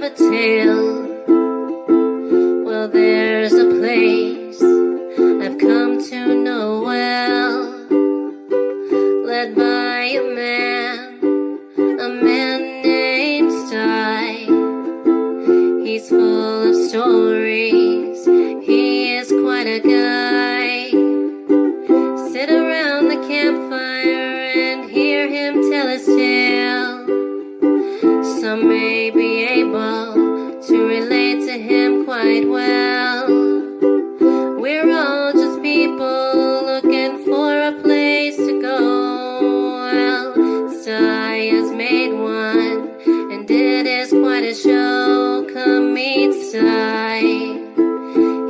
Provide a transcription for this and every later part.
a tale. Well, there's a place I've come to know well, led by a man named Sty. He's full of stories, he is quite a guy. Sit around the campfire and hear him tell his tale. Some may be able to relate to him quite well. We're all just people looking for a place to go. Well, Sty has made one, and it is quite a show. Come meet Sty,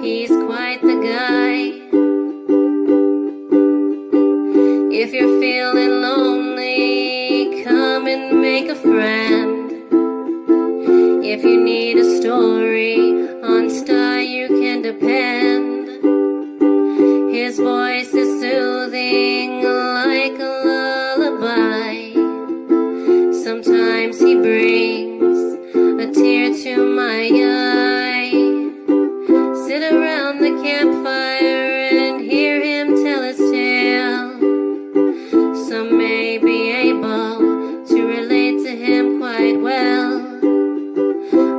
he's quite the guy. If you're feeling lonely, come and make a friend. If you need a story, on Sty you can depend. His voice is soothing like a lullaby. Sometimes he brings a tear to my eye. Sit around the campfire and hear him tell his tale. Some may be able to relate to him quite well.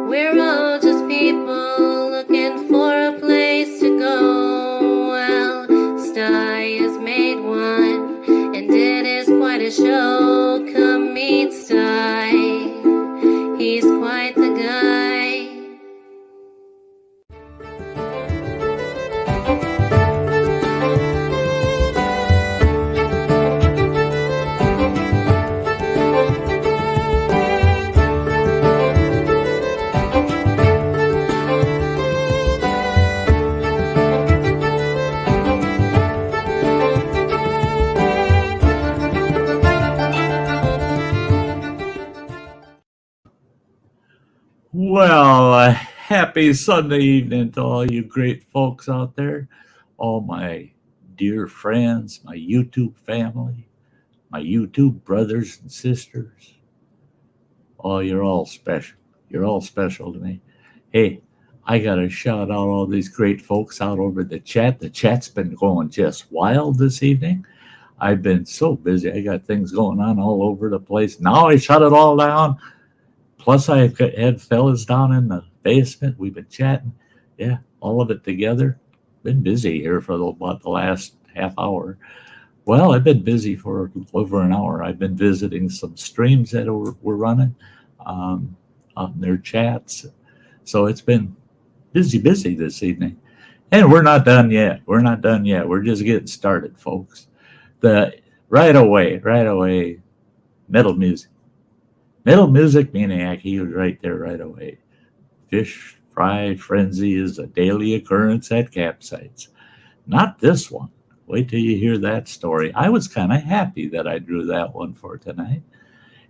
We're all just people looking for a place to go. Well, Sty has made one, and it is quite a show. Come meet Sty, he's quite the guy. Well, a happy Sunday evening to all you great folks out there, all my dear friends, my YouTube family, my YouTube brothers and sisters. Oh, you're all special. You're all special to me. Hey, I got to shout out all these great folks out over the chat. The chat's been going just wild this evening. I've been so busy. I got things going on all over the place. Now I shut it all down. Plus, I've had fellas down in the basement. We've been chatting. Yeah, all of it together. Been busy here for about the last half hour. Well, I've been busy for over an hour. I've been visiting some streams that we're running on their chats. So it's been busy this evening. And we're not done yet. We're not done yet. We're just getting started, folks. Right away, metal music. Metal music maniac, he was right there right away. Fish fry frenzy is a daily occurrence at campsites. Not this one. Wait till you hear that story. I was kind of happy that I drew that one for tonight.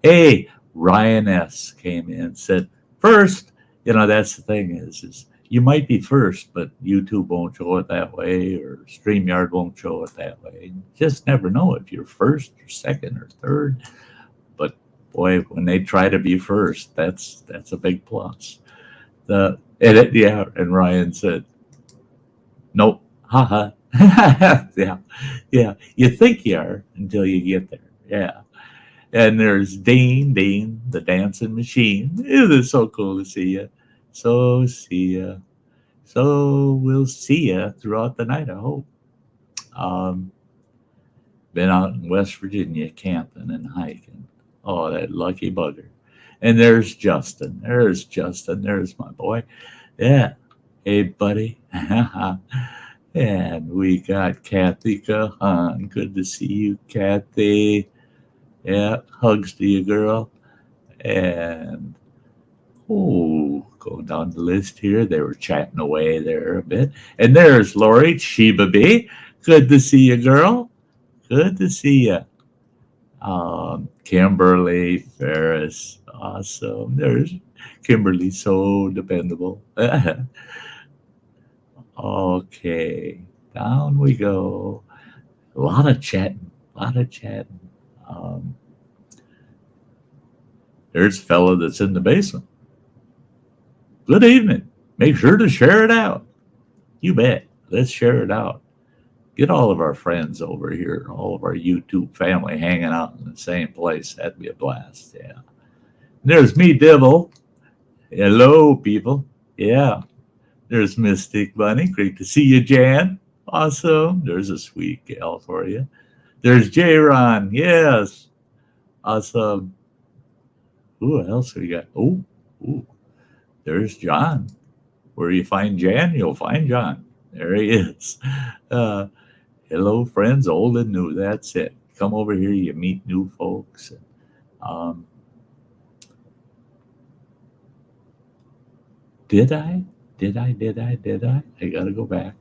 Hey, Ryan S. came in and said, first, that's the thing is you might be first, but YouTube won't show it that way, or StreamYard won't show it that way. You just never know if you're first or second or third. But boy, when they try to be first, that's a big plus. And Ryan said, nope, haha. Yeah. You think you are until you get there. Yeah. And there's Dean, the dancing machine. It is so cool to see you. So we'll see you throughout the night, I hope. Been out in West Virginia camping and hiking. Oh, that lucky bugger. And there's Justin. There's my boy. Yeah. Hey, buddy. And we got Kathy Kahan. Good to see you, Kathy. Yeah, hugs to you, girl. And, going down the list here. They were chatting away there a bit. And there's Lori Sheba B. Good to see you, girl. Good to see you. Kimberly Ferris. Awesome. There's Kimberly, so dependable. Okay, down we go. A lot of chatting. There's a fella that's in the basement. good evening. Make sure to share it out. You bet. Let's share it out. Get all of our friends over here, all of our YouTube family hanging out in the same place. That'd be a blast. Yeah. There's me, Dibble. Hello, people. Yeah. There's Mystic Bunny. Great to see you, Jan. Awesome. There's a sweet gal for you. There's J-Ron. Yes. Awesome. Who else we got? Oh, there's John. Where you find Jan, you'll find John. There he is. Hello, friends, old and new. That's it. Come over here, you meet new folks. Did I? I gotta go back.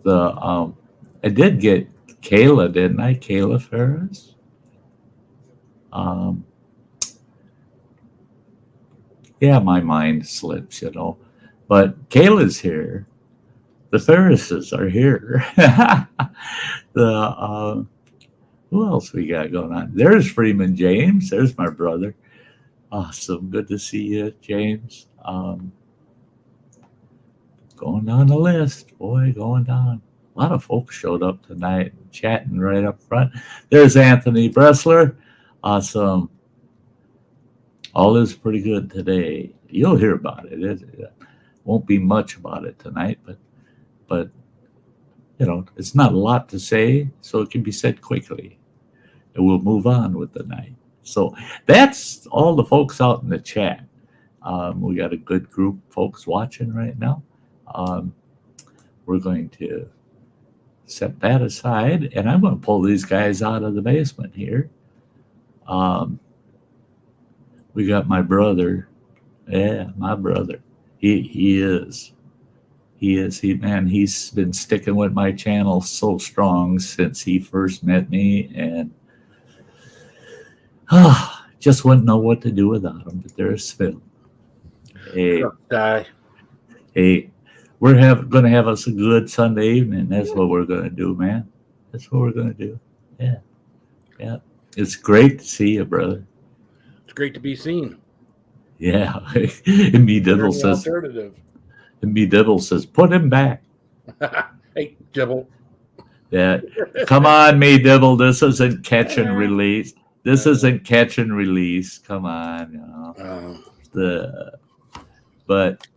I did get Kayla, didn't I? Kayla Ferris. Yeah, my mind slips, But Kayla's here. The Ferrises are here. Who else we got going on? There's Freeman James. There's my brother. Awesome. Good to see you, James. Going down the list. Boy, going down. A lot of folks showed up tonight, chatting right up front. There's Anthony Bressler. Awesome. All is pretty good today. You'll hear about it. It won't be much about it tonight, but it's not a lot to say, so it can be said quickly. And we'll move on with the night. So that's all the folks out in the chat. We got a good group of folks watching right now. We're going to set that aside, and I'm going to pull these guys out of the basement here. We got my brother. Yeah, my brother. He's been sticking with my channel so strong since he first met me, and just wouldn't know what to do without him. But there's Phil. Hey, we're going to have us a good Sunday evening. That's what we're going to do, man. That's what we're going to do. Yeah. It's great to see you, brother. It's great to be seen. Yeah. And me Dibble says, put him back. Hey, Dibble. Yeah. Come on, me Dibble. This isn't catch and release. Come on. But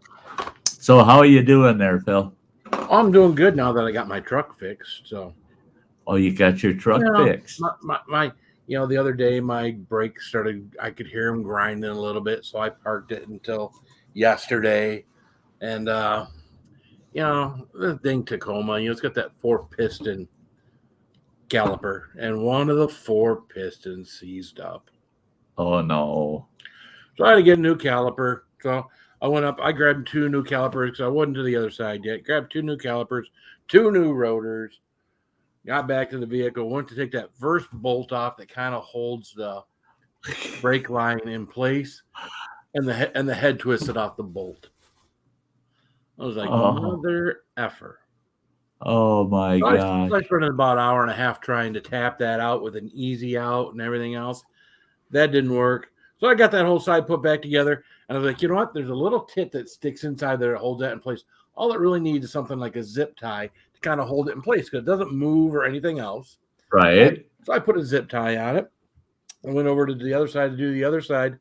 so how are you doing there, Phil? I'm doing good now that I got my truck fixed. So. Oh, you got your truck fixed. My the other day my brakes started. I could hear them grinding a little bit, so I parked it until yesterday. And the thing Tacoma, it's got that 4-piston caliper, and one of the 4 pistons seized up. Oh no! So I had to get a new caliper. So I went up. I grabbed 2 new calipers because I wasn't to the other side yet. Grabbed 2 new calipers, 2 new rotors. Got back to the vehicle. Went to take that first bolt off that kind of holds the brake line in place, and the head twisted off the bolt. I was like, mother effer. Oh my God! I spent about an hour and a half trying to tap that out with an easy out and everything else. That didn't work. So I got that whole side put back together, and I was like, you know what? There's a little tit that sticks inside there that holds that in place. All it really needs is something like a zip tie to kind of hold it in place because it doesn't move or anything else. Right. So I put a zip tie on it. I went over to the other side to do the other side,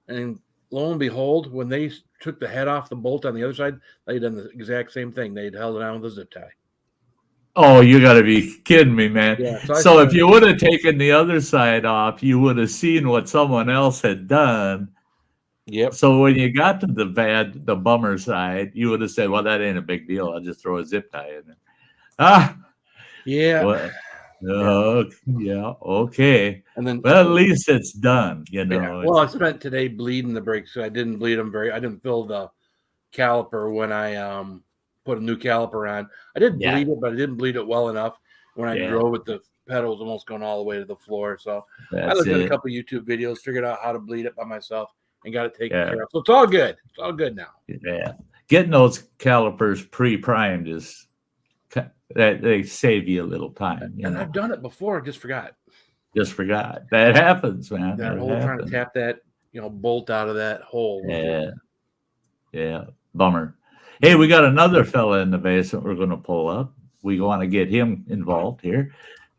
and lo and behold, when they took the head off the bolt on the other side, they'd done the exact same thing. They'd held it on with a zip tie. Oh, you got to be kidding me, man. Yeah, so if you would have taken the other side off, you would have seen what someone else had done. Yep. So when you got to the bummer side, you would have said, well, that ain't a big deal. I'll just throw a zip tie in there. Yeah. Well, yeah. Okay. And then, well, at least it's done, Yeah. Well, I spent today bleeding the brakes. So I didn't bleed them I didn't fill the caliper when I put a new caliper on. I did bleed it, but I didn't bleed it well enough. When I drove it, the pedals almost going all the way to the floor. So I looked at a couple YouTube videos, figured out how to bleed it by myself, and got it taken care of. So it's all good. It's all good now. Yeah. Getting those calipers pre-primed is they save you a little time. And I've done it before. I just forgot. That happens, man. That whole trying to tap that bolt out of that hole. Yeah, bummer. Hey, we got another fella in the basement we're going to pull up. We want to get him involved here.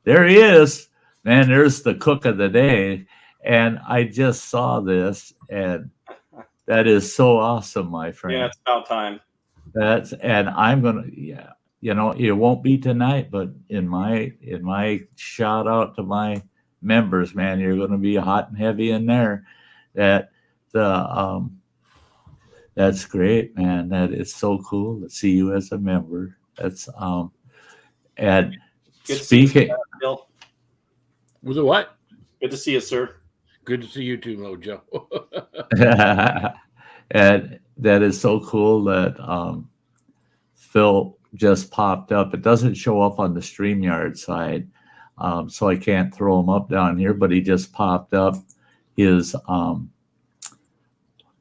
There he is. Man, there's the cook of the day. And I just saw this, and that is so awesome, my friend. Yeah, it's about time. And I'm gonna, it won't be tonight, but in my shout out to my members, man, you're gonna be hot and heavy in there. That's great, man. That is so cool to see you as a member. That's and Good speaking. Bill. Was it what? Good to see you, sir. Good to see you too, Mojo. And that is so cool that Phil just popped up. It doesn't show up on the StreamYard side, so I can't throw him up down here, but he just popped up his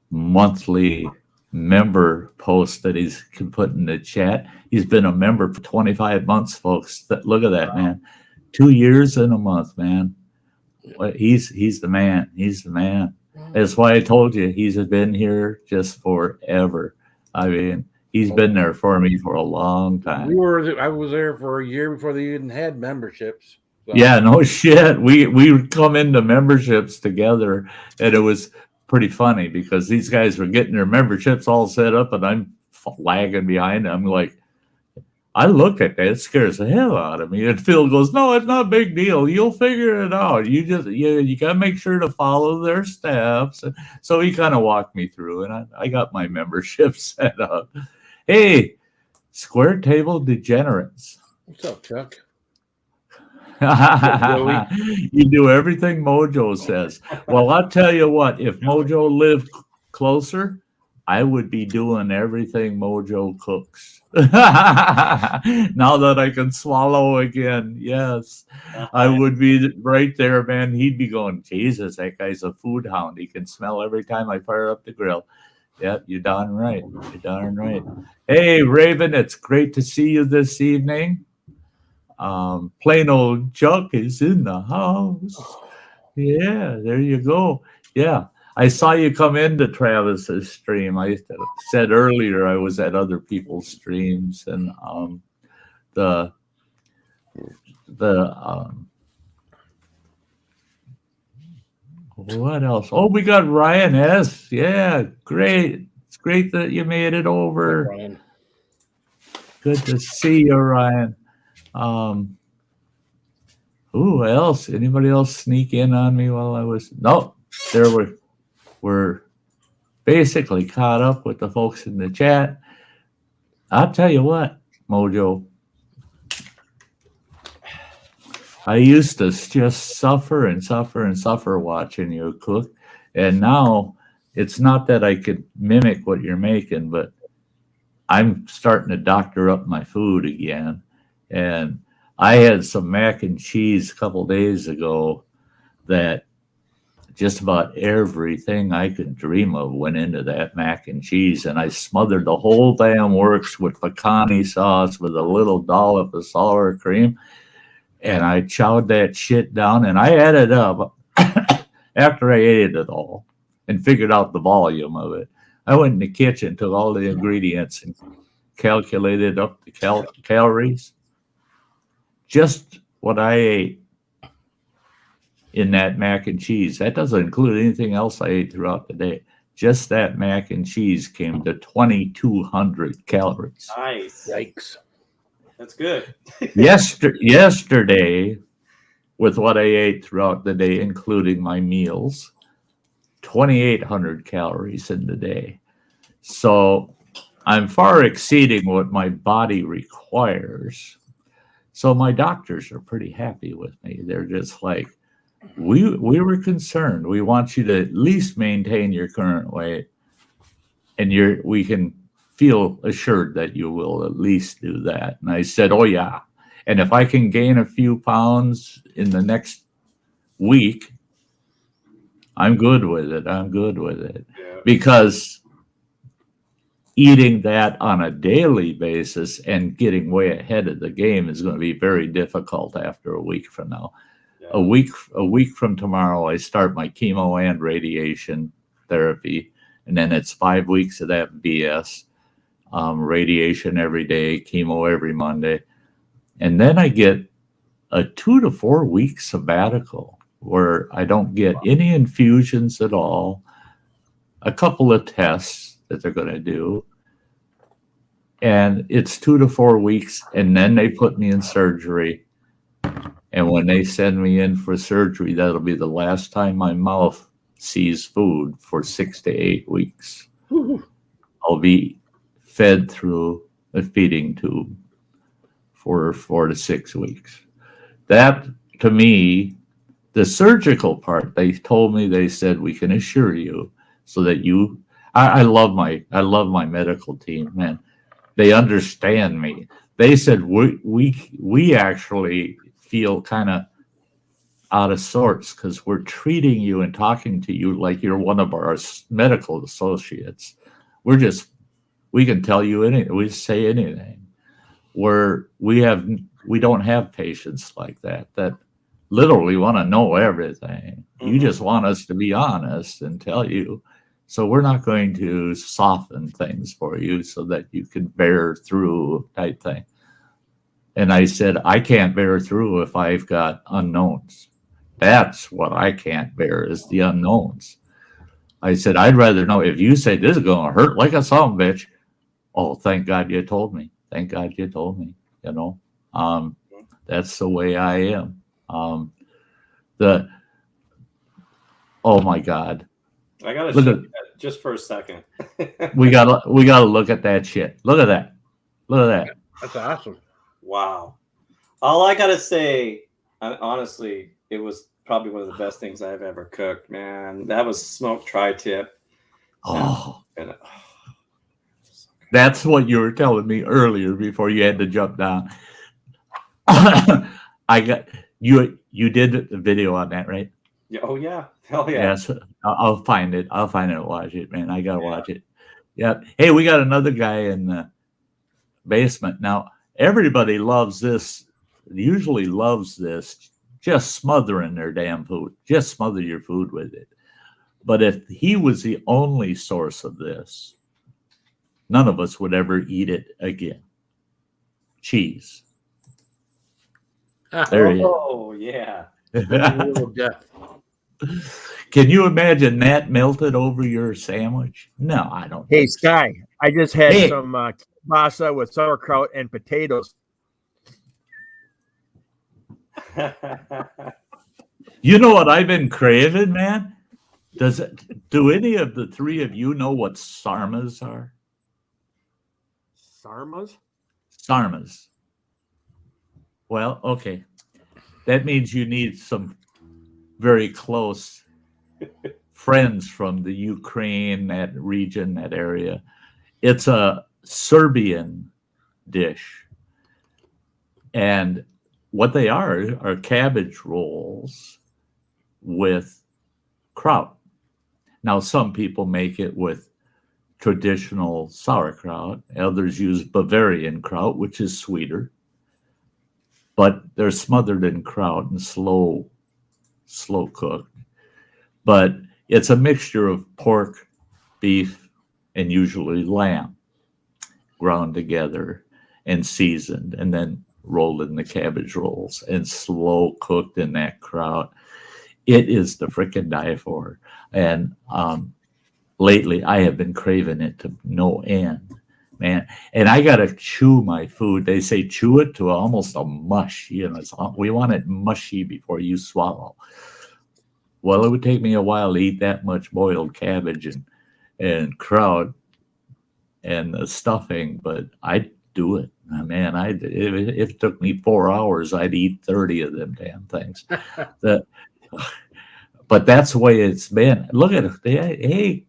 monthly member post that he's can put in the chat. He's been a member for 25 months, folks. Look at that, man. 2 years and a month, man. He's the man. He's the man. That's why I told you he's been here just forever. I mean, he's been there for me for a long time. I was there for a year before they even had memberships. So. Yeah, no shit. We would come into memberships together, and it was pretty funny because these guys were getting their memberships all set up, and I'm lagging behind them. Like, I looked at that, it scares the hell out of me. And Phil goes, "No, it's not a big deal. You'll figure it out. You gotta make sure to follow their steps." And so he kind of walked me through, and I got my membership set up. Hey, Square Table Degenerates. What's up, Chuck? You do everything Mojo says. Well, I'll tell you what, if Mojo lived closer, I would be doing everything Mojo cooks. Now that I can swallow again, yes, I would be right there, man. He'd be going, Jesus, that guy's a food hound. He can smell every time I fire up the grill. Yep, you're darn right. You're darn right. Hey, Raven, it's great to see you this evening. Plain old Chuck is in the house. Yeah, there you go. Yeah. I saw you come into Travis's stream. I said earlier I was at other people's streams, and what else? Oh, we got Ryan S. Yeah, great. It's great that you made it over. Ryan. Good to see you, Ryan. Who else? Anybody else sneak in on me while I was? No, there were. We're basically caught up with the folks in the chat. I'll tell you what, Mojo. I used to just suffer and suffer and suffer watching you cook. And now it's not that I could mimic what you're making, but I'm starting to doctor up my food again. And I had some mac and cheese a couple days ago that just about everything I could dream of went into that mac and cheese, and I smothered the whole damn works with pecani sauce with a little dollop of sour cream, and I chowed that shit down, and I added up after I ate it all and figured out the volume of it. I went in the kitchen, took all the ingredients, and calculated up the calories. Just what I ate in that mac and cheese. That doesn't include anything else I ate throughout the day. Just that mac and cheese came to 2,200 calories. Nice. Yikes. That's good. Yesterday, with what I ate throughout the day, including my meals, 2,800 calories in the day. So I'm far exceeding what my body requires. So my doctors are pretty happy with me. They're just like, we were concerned. We want you to at least maintain your current weight, and we can feel assured that you will at least do that. And I said, oh yeah. And if I can gain a few pounds in the next week, I'm good with it. I'm good with it. Yeah. Because eating that on a daily basis and getting way ahead of the game is going to be very difficult after a week from now. A week from tomorrow, I start my chemo and radiation therapy, and then it's 5 weeks of that BS, radiation every day, chemo every Monday, and then I get a 2 to 4 week sabbatical where I don't get any infusions at all, a couple of tests that they're going to do, and it's 2 to 4 weeks, and then they put me in surgery. And when they send me in for surgery, that'll be the last time my mouth sees food for 6 to 8 weeks. I'll be fed through a feeding tube for 4 to 6 weeks. That, to me, the surgical part, they told me, they said, we can assure you so that you, I love my medical team, man. They understand me. They said, we actually feel kind of out of sorts because we're treating you and talking to you like you're one of our medical associates. We can tell you anything. We say anything. We don't have patients like that literally want to know everything. You just want us to be honest and tell you. So we're not going to soften things for you so that you can bear through type thing. And I said, I can't bear through if I've got unknowns. That's what I can't bear is the unknowns. I said, I'd rather know if you say this is going to hurt like a son of a bitch. Oh, thank God you told me. Thank God you told me, you know. That's the way I am. Oh my God. I gotta look at that just for a second. we gotta look at that shit. Look at that. Look at that. That's awesome. Wow. All I gotta say, honestly, it was probably one of the best things I've ever cooked, man. That was smoked tri-tip. That's what you were telling me earlier before you had to jump down. I got you did the video on that, right? Yeah. Oh yeah. Hell yeah. Yes. I'll find it. And watch it, man. I gotta watch it. Yeah. Hey, we got another guy in the basement. Now, everybody loves this, usually loves this, just smothering their damn food. Just smother your food with it. But if he was the only source of this, none of us would ever eat it again. Cheese. There he is. Oh, yeah. Can you imagine that melted over your sandwich? No, I don't. Hey, Sty, I just had some kielbasa with sauerkraut and potatoes. You know what I've been craving, man? Do any of the three of you know what sarmas are? Sarmas? Sarmas. Well, okay. That means you need some very close friends from the Ukraine, that region, that area. It's a Serbian dish. And what they are cabbage rolls with kraut. Now, some people make it with traditional sauerkraut. Others use Bavarian kraut, which is sweeter. But they're smothered in kraut and slow cooked. But it's a mixture of pork, beef, and usually lamb ground together and seasoned and then rolled in the cabbage rolls and slow cooked in that kraut. It is the frickin' die for. And lately I have been craving it to no end, man. And I got to chew my food. They say chew it to almost a mush. You know, we want it mushy before you swallow. Well, it would take me a while to eat that much boiled cabbage and kraut and the stuffing, but I'd do it. Man, if it took me 4 hours, I'd eat 30 of them damn things. But that's the way it's been. Look at it. Hey,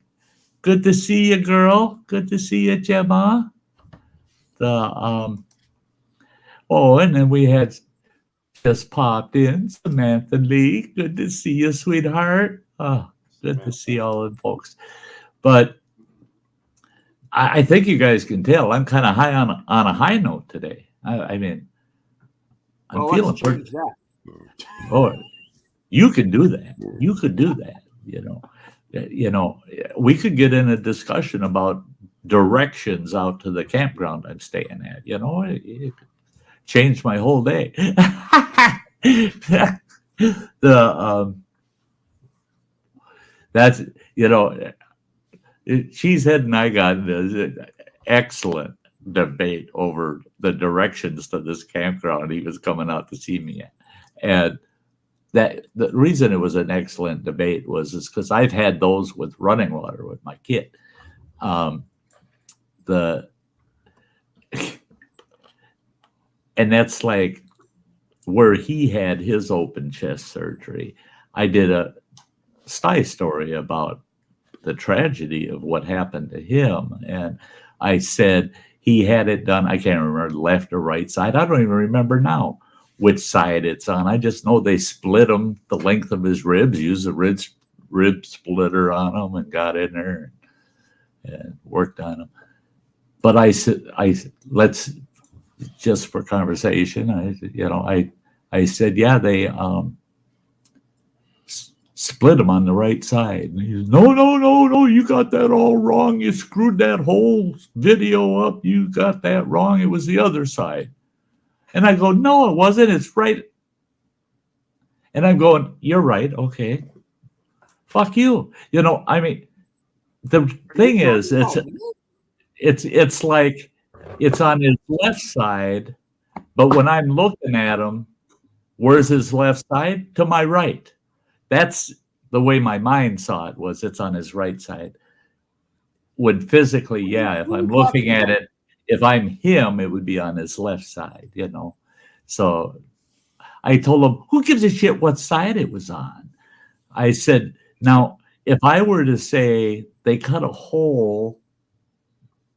good to see you, girl. Good to see you, Gemma. And then we had just popped in Samantha Lee. Good to see you, sweetheart. Oh, good to see all the folks. But I think you guys can tell I'm kind of high on a high note today. I mean, I'm feeling pretty. Oh, you can do that. You could do that, you know. you know, we could get in a discussion about directions out to the campground I'm staying at. You know, it changed my whole day. That's, you know, Cheesehead and I got an excellent debate over the directions to this campground he was coming out to see me at. And that the reason it was an excellent debate was because I've had those with running water with my kid. And that's like where he had his open chest surgery. I did a Sty story about the tragedy of what happened to him. And I said he had it done. I can't remember left or right side. I don't even remember now which side it's on. I just know they split him the length of his ribs, used a rib splitter on him and got in there and worked on him. But I said, let's just for conversation. I said, yeah, they split him on the right side. And he said, no, you got that all wrong. You screwed that whole video up. You got that wrong. It was the other side. And I go, no, it wasn't. It's right. And I'm going, you're right. Okay. Fuck you. You know, I mean, the thing is, it's like it's on his left side, but when I'm looking at him, where's his left side? To my right. That's the way my mind saw it, was it's on his right side. When physically, yeah, if I'm looking at it, if I'm him, it would be on his left side, you know. So I told him, who gives a shit what side it was on? I said, now, if I were to say they cut a hole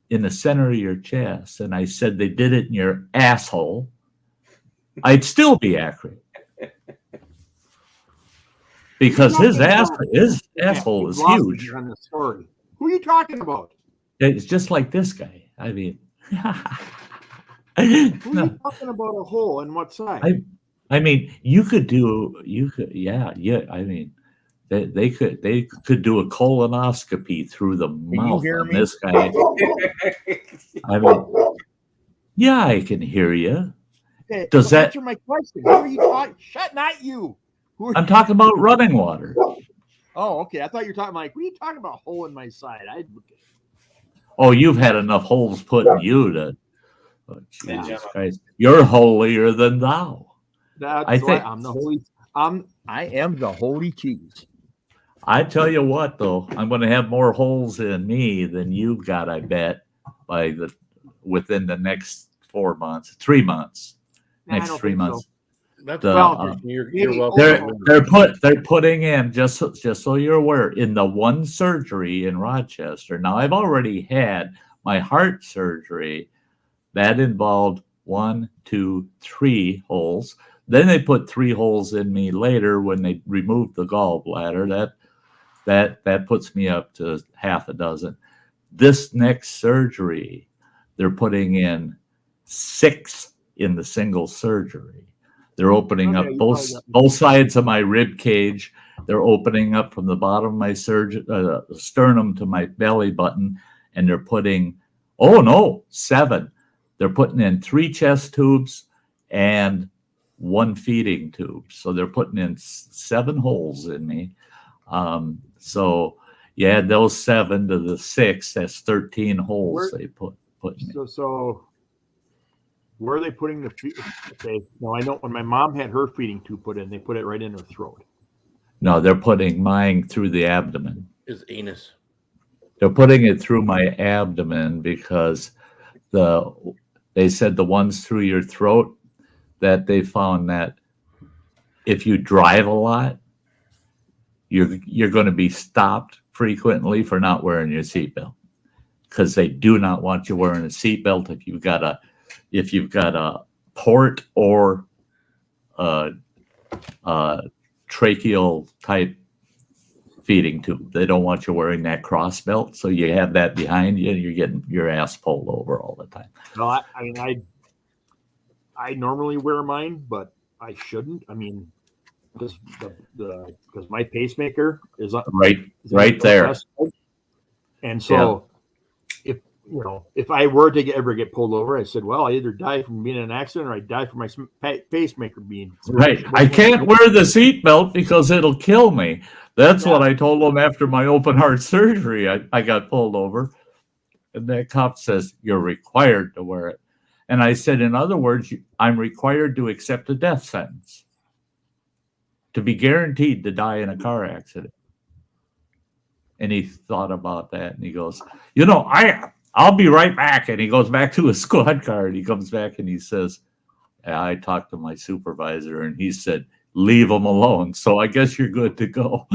in the center of your chest, and I said they did it in your asshole, I'd still be accurate. Because his asshole is huge. On the story. Who are you talking about? It's just like this guy. I mean, who are you talking about a hole and what side? I mean, you could, yeah. I mean, they could do a colonoscopy through the mouth on this guy. I mean, yeah, I can hear you. Okay, Does that answer my question? Who are you talking? Shut, not you. I'm talking about running water. Oh, okay. I thought you were talking like, what are you talking about? Hole in my side. Oh, you've had enough holes put in you to. Oh, Jesus Christ, you're holier than thou. I think I'm the holy. I am the holy cheese. I tell you what, though, I'm going to have more holes in me than you've got. I bet within the next 3 months. Next 3 months. So. That's you're welcome. They're putting in just so you're aware, in the one surgery in Rochester. Now I've already had my heart surgery that involved 1, 2, 3 holes. Then they put 3 holes in me later when they removed the gallbladder. That puts me up to half a dozen. This next surgery, they're putting in 6 in the single surgery. They're opening up both sides of my rib cage. They're opening up from the bottom of my sternum to my belly button, and they're putting 7. They're putting in 3 chest tubes and 1 feeding tube. So they're putting in 7 holes in me. So you add those 7 to the 6, that's 13 holes they put in me. So where are they putting the feet? Okay, no, I know when my mom had her feeding tube put in, they put it right in her throat. No, they're putting mine through the abdomen. His anus. They're putting it through my abdomen because they said the ones through your throat, that they found that if you drive a lot, you're going to be stopped frequently for not wearing your seatbelt, because they do not want you wearing a seatbelt if you've got a port or a tracheal type feeding tube. They don't want you wearing that cross belt, so you have that behind you and you're getting your ass pulled over all the time. No, I mean, I normally wear mine, but I shouldn't. I mean, because my pacemaker is right there. And so if I were to ever get pulled over, I said, well, I either die from being in an accident or I die from my pacemaker being right. I can't wear the seatbelt because it'll kill me. That's what I told them after my open heart surgery. I got pulled over, and that cop says, you're required to wear it. And I said, in other words, I'm required to accept a death sentence, to be guaranteed to die in a car accident. And he thought about that, and he goes, I'll be right back. And he goes back to his squad car, and he comes back and he says, I talked to my supervisor, and he said, leave him alone. So I guess you're good to go.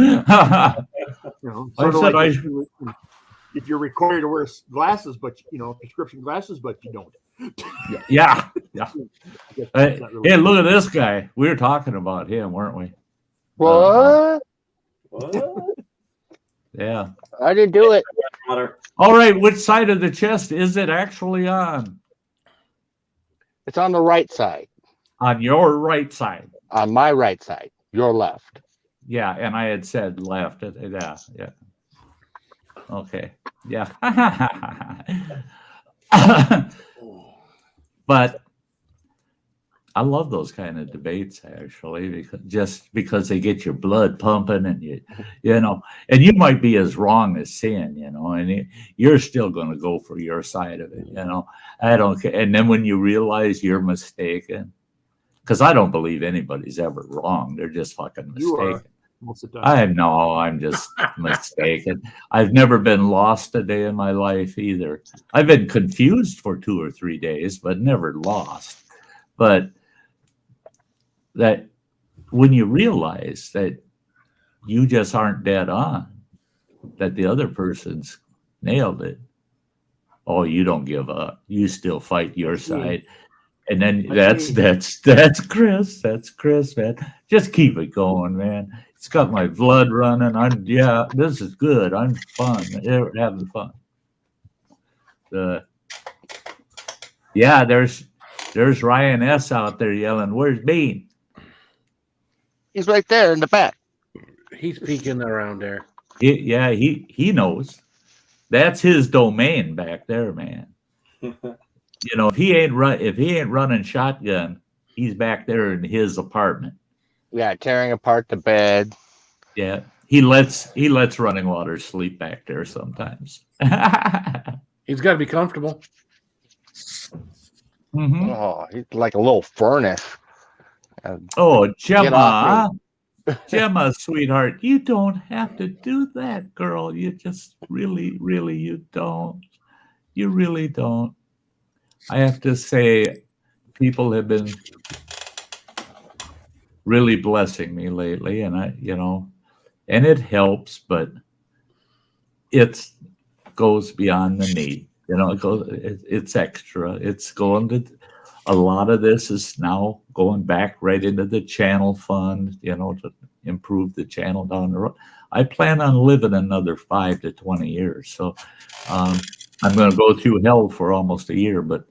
If you're required to wear glasses, but prescription glasses, but you don't. Yeah. Hey, look at this guy. We were talking about him, weren't we? What? Yeah. I didn't do it. All right. Which side of the chest is it actually on? It's on the right side. On your right side. On my right side. Your left. Yeah. And I had said left. Yeah. Okay. Yeah. But I love those kind of debates, actually, because they get your blood pumping, and and you might be as wrong as sin, and you're still going to go for your side of it, I don't care. And then when you realize you're mistaken, because I don't believe anybody's ever wrong, they're just fucking mistaken. Most of the time. I'm just mistaken. I've never been lost a day in my life either. I've been confused for 2 or 3 days, but never lost. But that when you realize that you just aren't dead on, that the other person's nailed it, you don't give up. You still fight your side. And then that's Chris. That's Chris, man. Just keep it going, man. It's got my blood running. This is good. I'm fun. They're having fun. There's Ryan S. out there yelling, where's Bean? He's right there in the back. He's peeking around there. He knows. That's his domain back there, man. If he ain't running shotgun, he's back there in his apartment. Yeah, tearing apart the bed. Yeah, he lets running water sleep back there sometimes. He's got to be comfortable. Mm-hmm. Oh, he's like a little furnace. Gemma, sweetheart, you don't have to do that, girl. You just really, you don't. You really don't. I have to say, people have been really blessing me lately, and and it helps, but it goes beyond the need. It's extra. It's going to, a lot of this is now going back right into the channel fund, to improve the channel down the road. I plan on living another 5 to 20 years. So I'm going to go through hell for almost a year, but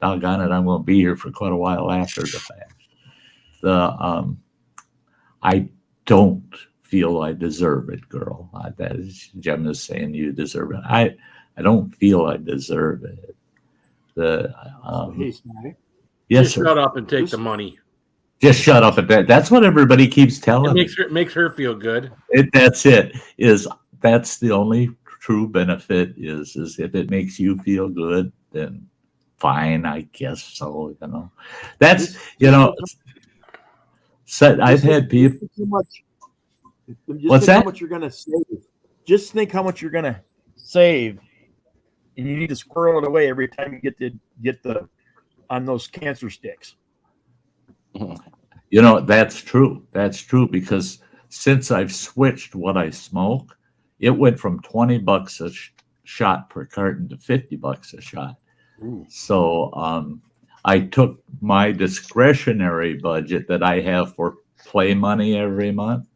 doggone it, I'm going to be here for quite a while after the fact. I don't feel I deserve it, girl. That is, Jem is saying you deserve it. I don't feel I deserve it. Yes, just sir. shut up and take the money. Just shut up at that. That's what everybody keeps telling me. It makes her feel good. That's the only true benefit is if it makes you feel good, then fine, I guess so. That's So I've had people. What's that? How much you're going to save. Just think how much you're going to save, and you need to squirrel it away every time you get the on those cancer sticks. That's true. That's true, because since I've switched what I smoke, it went from $20 a shot per carton to $50 a shot. Ooh. So I took my discretionary budget that I have for play money every month,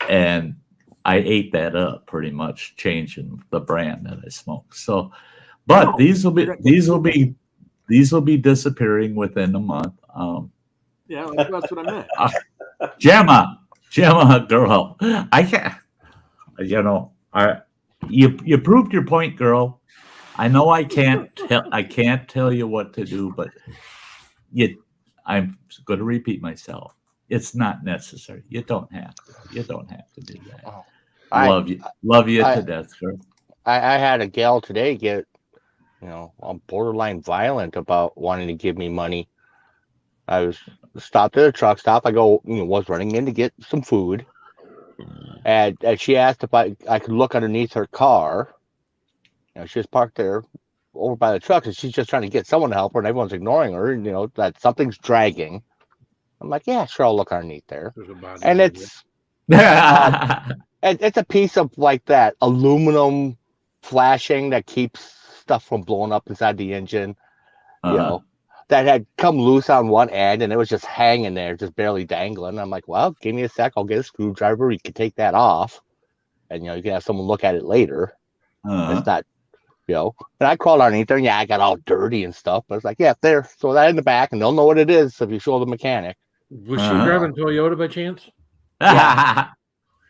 and I ate that up pretty much, changing the brand that I smoke. So, but these will be disappearing within a month. Yeah, that's what I meant. Gemma, girl, I can't. You proved your point, girl. I know I can't tell you what to do, but I'm going to repeat myself. It's not necessary. You don't have to. You don't have to do that. Oh, Love you I- to death, girl. I had a gal today get, I'm borderline violent about wanting to give me money. I was stopped at a truck stop. I go, was running in to get some food. And she asked if I could look underneath her car. She was parked there over by the truck, and she's just trying to get someone to help her, and everyone's ignoring her, and that something's dragging. I'm like, yeah, sure, I'll look underneath there. There's a body And on it's a piece of like that aluminum flashing that keeps stuff from blowing up inside the engine, that had come loose on one end, and it was just hanging there, just barely dangling. I'm like, well, give me a sec, I'll get a screwdriver. You can take that off, and you can have someone look at it later. It's not, and I crawled underneath there, and I got all dirty and stuff. But it's like, yeah, there, throw that in the back, and they'll know what it is if you show the mechanic. Was she driving Toyota by chance? Yeah.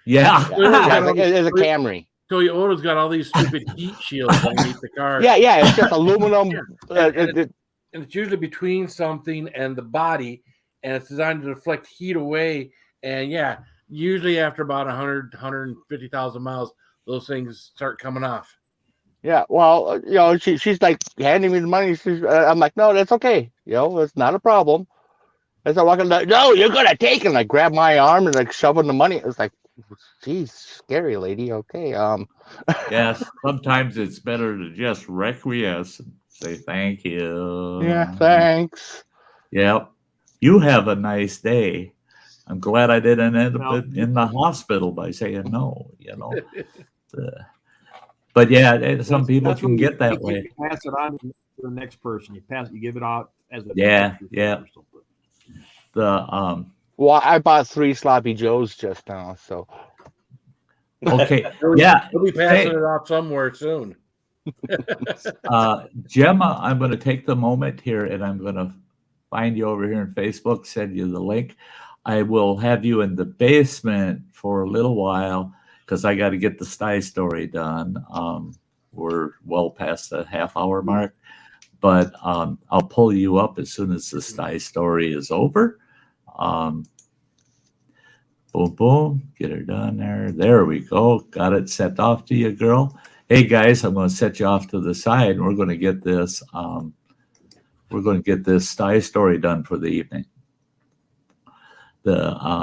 Yeah, it's a Camry. Toyota's got all these stupid heat shields underneath the car. Yeah, it's just aluminum. And it's usually between something and the body, and it's designed to deflect heat away. And yeah, usually after about 100, 150,000 miles, those things start coming off. Yeah, well, she's like handing me the money. I'm like, no, that's okay. It's not a problem. As I walk in, no, you're gonna take it. And I grab my arm and like shoving the money. It's like, geez, scary lady. Okay. Yes, sometimes it's better to just requiesce and say thank you. Yeah, thanks. Yep. You have a nice day. I'm glad I didn't end up in the hospital by saying no, But yeah, some people can get that way. You pass it on to the next person. You give it out as a Yeah. Well, I bought 3 sloppy joes just now, so okay. We'll be passing it off somewhere soon. Gemma, I'm going to take the moment here, and I'm going to find you over here on Facebook, send you the link. I will have you in the basement for a little while because I got to get the Sty Story done. We're well past the half-hour mark, but I'll pull you up as soon as the Sty Story is over. Boom, boom, get her done there. There we go. Got it set off to you, girl. Hey guys, I'm going to set you off to the side, and we're going to get this. We're going to get this Sty Story done for the evening. I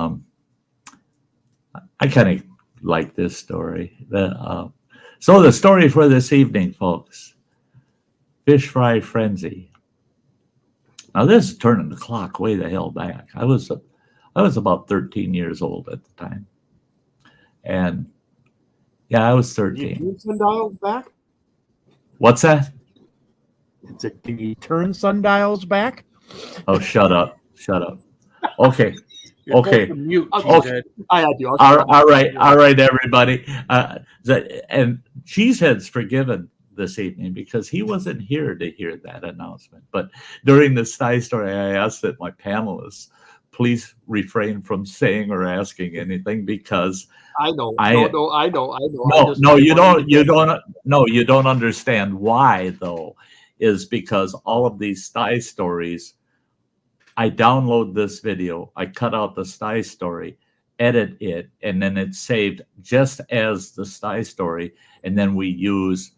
kind of like this story. So the story for this evening, folks: fish fry frenzy. Now this is turning the clock way the hell back. I was about 13 years old at the time, and yeah, I was 13. Can you turn sundials back? What's that? Can you turn sundials back? Oh, shut up! Okay. You're Okay. Mute, Okay. I had to. All right, everybody. And Cheesehead's forgiven this evening because he wasn't here to hear that announcement. But during the Sty Story, I asked that my panelists please refrain from saying or asking anything because I know. I know. You don't understand why though. Is because all of these Sty Stories, I download this video, I cut out the Sty Story, edit it, and then it's saved just as the Sty Story, and then we use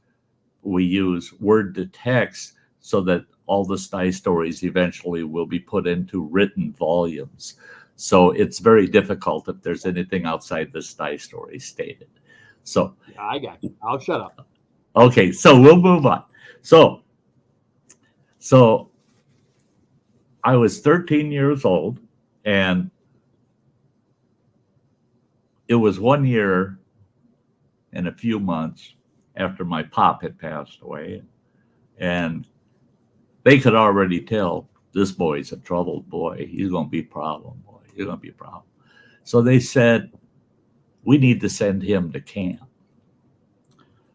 word to text so that all the Sty Stories eventually will be put into written volumes. So it's very difficult if there's anything outside the Sty Story stated. So I got you. I'll shut up. Okay, so we'll move on. So I was 13 years old, and it was 1 year and a few months after my pop had passed away. And they could already tell this boy's a troubled boy. He's going to be a problem, boy. He's going to be a problem. So they said, we need to send him to camp.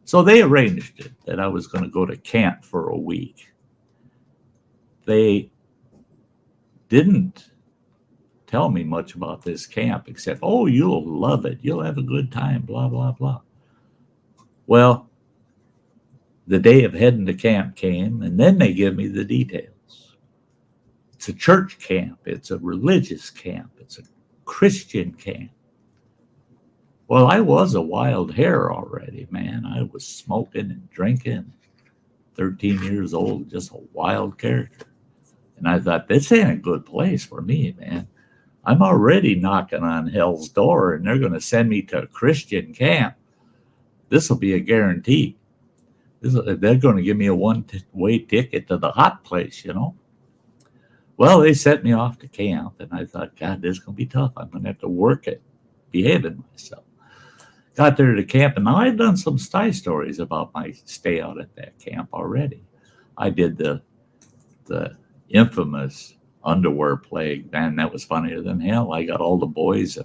So they arranged it that I was going to go to camp for a week. They didn't tell me much about this camp except, oh, you'll love it. You'll have a good time, blah, blah, blah. Well, the day of heading to camp came, and then they give me the details. It's a church camp. It's a religious camp. It's a Christian camp. Well, I was a wild hare already, man. I was smoking and drinking. 13 years old, just a wild character. And I thought, this ain't a good place for me, man. I'm already knocking on hell's door, and they're going to send me to a Christian camp. This will be a guarantee. They're going to give me a one-way ticket to the hot place, you know. Well, they sent me off to camp, and I thought, God, this is going to be tough. I'm going to have to work at behaving myself. Got there to camp, and now I'd done some Sty stories about my stay out at that camp already. I did the infamous underwear plague. Man, that was funnier than hell. I got all the boys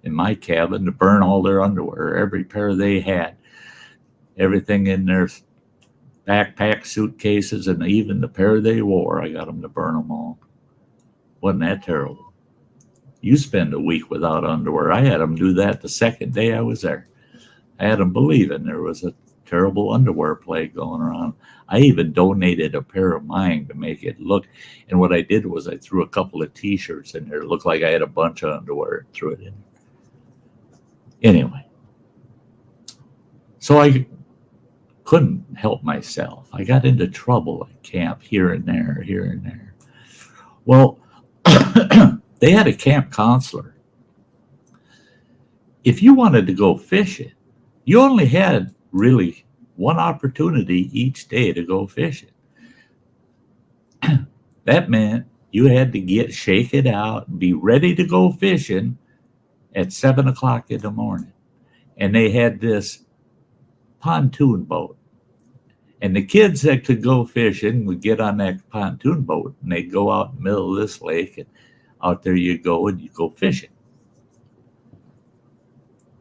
in my cabin to burn all their underwear, every pair they had, everything in their backpack, suitcases, and even the pair they wore. I got them to burn them all. Wasn't that terrible? You spend a week without underwear. I had them do that the second day I was there. I had them believing there was a terrible underwear plague going around. I even donated a pair of mine to make it look. And what I did was I threw a couple of T-shirts in there. It looked like I had a bunch of underwear and threw it in. Anyway, so I couldn't help myself. I got into trouble at camp here and there. Well, they had a camp counselor. If you wanted to go fishing, you only had really one opportunity each day to go fishing. That meant you had to shake it out and be ready to go fishing at 7 o'clock in the morning. And they had this pontoon boat. And the kids that could go fishing would get on that pontoon boat, and they'd go out in the middle of this lake, and out there you go, and you go fishing.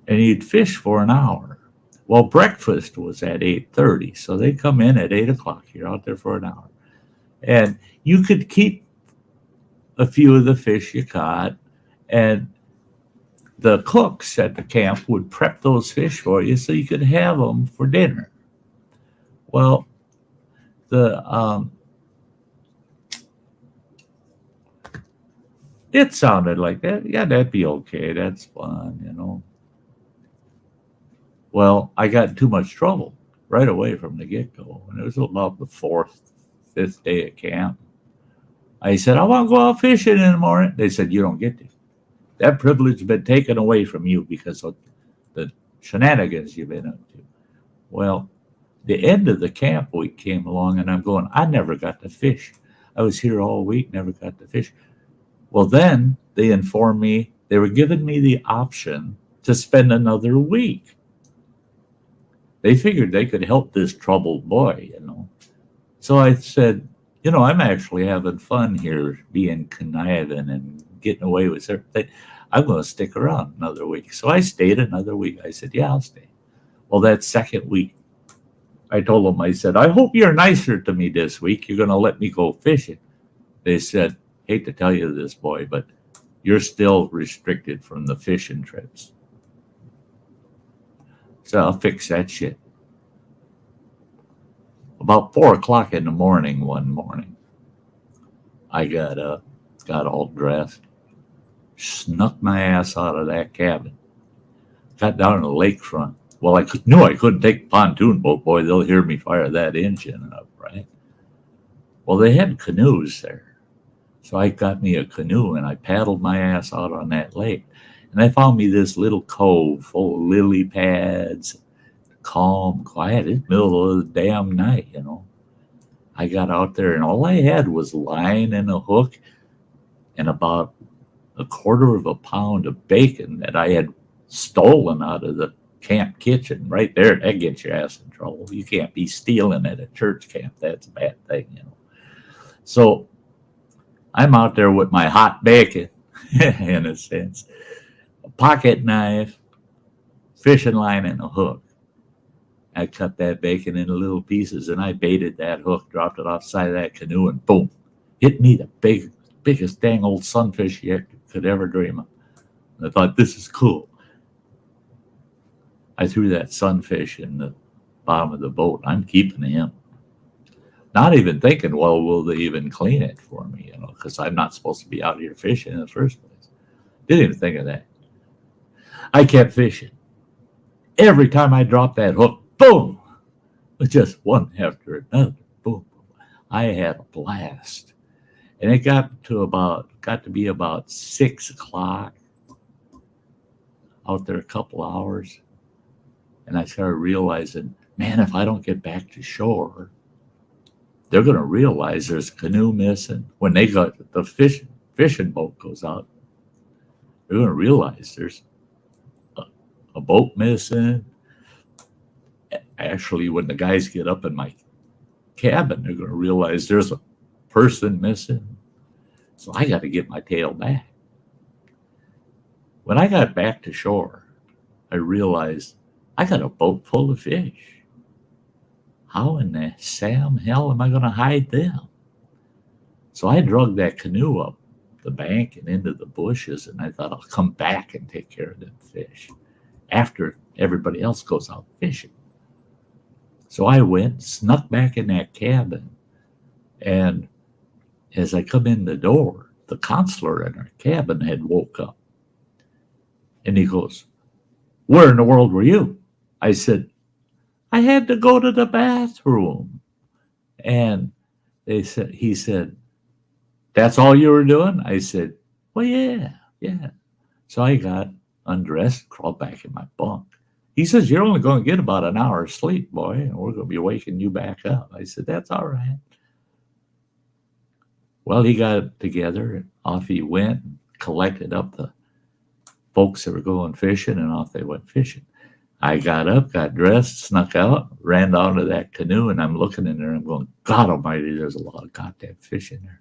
And you'd fish for an hour. Well, breakfast was at 8:30, so they come in at 8 o'clock. You're out there for an hour. And you could keep a few of the fish you caught, and the cooks at the camp would prep those fish for you so you could have them for dinner. Well, it sounded like that. Yeah, that'd be okay. That's fun, you know. Well, I got in too much trouble right away from the get-go. And it was about the 4th, 5th day of camp. I said, I want to go out fishing in the morning. They said, you don't get to. That privilege has been taken away from you because of the shenanigans you've been up to. Well, the end of the camp week came along, and I'm going, I never got to fish. I was here all week, never got to fish. Well, then they informed me they were giving me the option to spend another week. They figured they could help this troubled boy, you know. So I said, you know, I'm actually having fun here, being conniving and getting away with everything. I'm going to stick around another week. So I stayed another week. I said, yeah, I'll stay. Well, that second week, I told them, I said, I hope you're nicer to me this week. You're going to let me go fishing. They said, hate to tell you this, boy, but you're still restricted from the fishing trips. So I'll fix that shit. About 4 o'clock in the morning one morning, I got up, got all dressed, snuck my ass out of that cabin, got down to the lakefront. Well, I knew I couldn't take the pontoon boat, boy. They'll hear me fire that engine up, right? Well, they had canoes there. So I got me a canoe, and I paddled my ass out on that lake. And I found me this little cove full of lily pads, calm, quiet. It's the middle of the damn night, you know. I got out there, and all I had was line and a hook and about 1/4 pound of bacon that I had stolen out of the camp kitchen right there. That gets your ass in trouble. You can't be stealing at a church camp. That's a bad thing, you know. So I'm out there with my hot bacon, in a sense, a pocket knife, fishing line, and a hook. I cut that bacon into little pieces, and I baited that hook, dropped it off the side of that canoe, and boom, hit me the big biggest dang old sunfish you could ever dream of. And I thought, this is cool. I threw that sunfish in the bottom of the boat. I'm keeping him. Not even thinking, well, will they even clean it for me? You know, because I'm not supposed to be out here fishing in the first place. Didn't even think of that. I kept fishing. Every time I dropped that hook, boom, just one after another, boom. I had a blast, and it got to be about 6 o'clock. Out there a couple hours, and I started realizing, man, if I don't get back to shore, they're going to realize there's a canoe missing. When they got the fishing boat goes out, they're going to realize there's a boat missing. Actually, when the guys get up in my cabin, they're going to realize there's a person missing. So I got to get my tail back. When I got back to shore, I realized I got a boat full of fish. How in the Sam hell am I going to hide them? So I dragged that canoe up the bank and into the bushes, and I thought I'll come back and take care of them fish after everybody else goes out fishing. So I went, snuck back in that cabin, and as I come in the door, the counselor in our cabin had woke up. And he goes, "Where in the world were you?" I said, "I had to go to the bathroom." And he said, "That's all you were doing?" I said, "Well, yeah. So I got undressed, crawled back in my bunk. He says, "You're only going to get about an hour's sleep, boy, and we're going to be waking you back up." I said, "That's all right." Well, he got it together, and off he went and collected up the folks that were going fishing, and off they went fishing. I got up, got dressed, snuck out, ran down to that canoe, and I'm looking in there, and I'm going, God almighty, there's a lot of goddamn fish in there.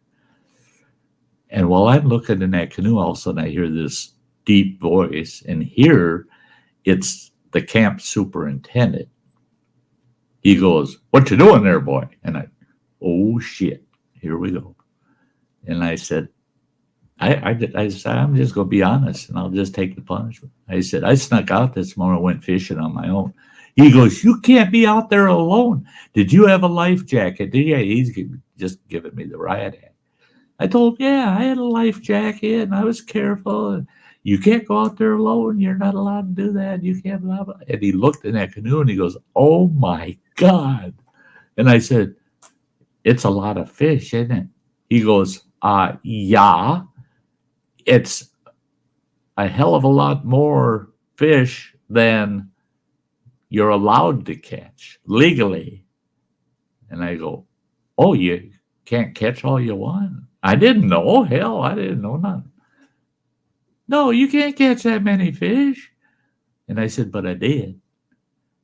And while I'm looking in that canoe, all of a sudden I hear this deep voice, and here it's the camp superintendent. He goes, "What you doing there, boy?" And I, oh shit, here we go. And I said, I said, "I'm just going to be honest, and I'll just take the punishment." I said, "I snuck out this morning, went fishing on my own." He goes, "You can't be out there alone. Did you have a life jacket?" Yeah, he's just giving me the riot act. I told him, "Yeah, I had a life jacket, and I was careful. And you can't go out there alone. You're not allowed to do that. You can't blah, blah." And he looked in that canoe, and he goes, "Oh, my God." And I said, "It's a lot of fish, isn't it?" He goes, "Yeah. It's a hell of a lot more fish than you're allowed to catch legally." And I go, "Oh, you can't catch all you want?" I didn't know. Hell, I didn't know nothing. "No, you can't catch that many fish." And I said, "But I did."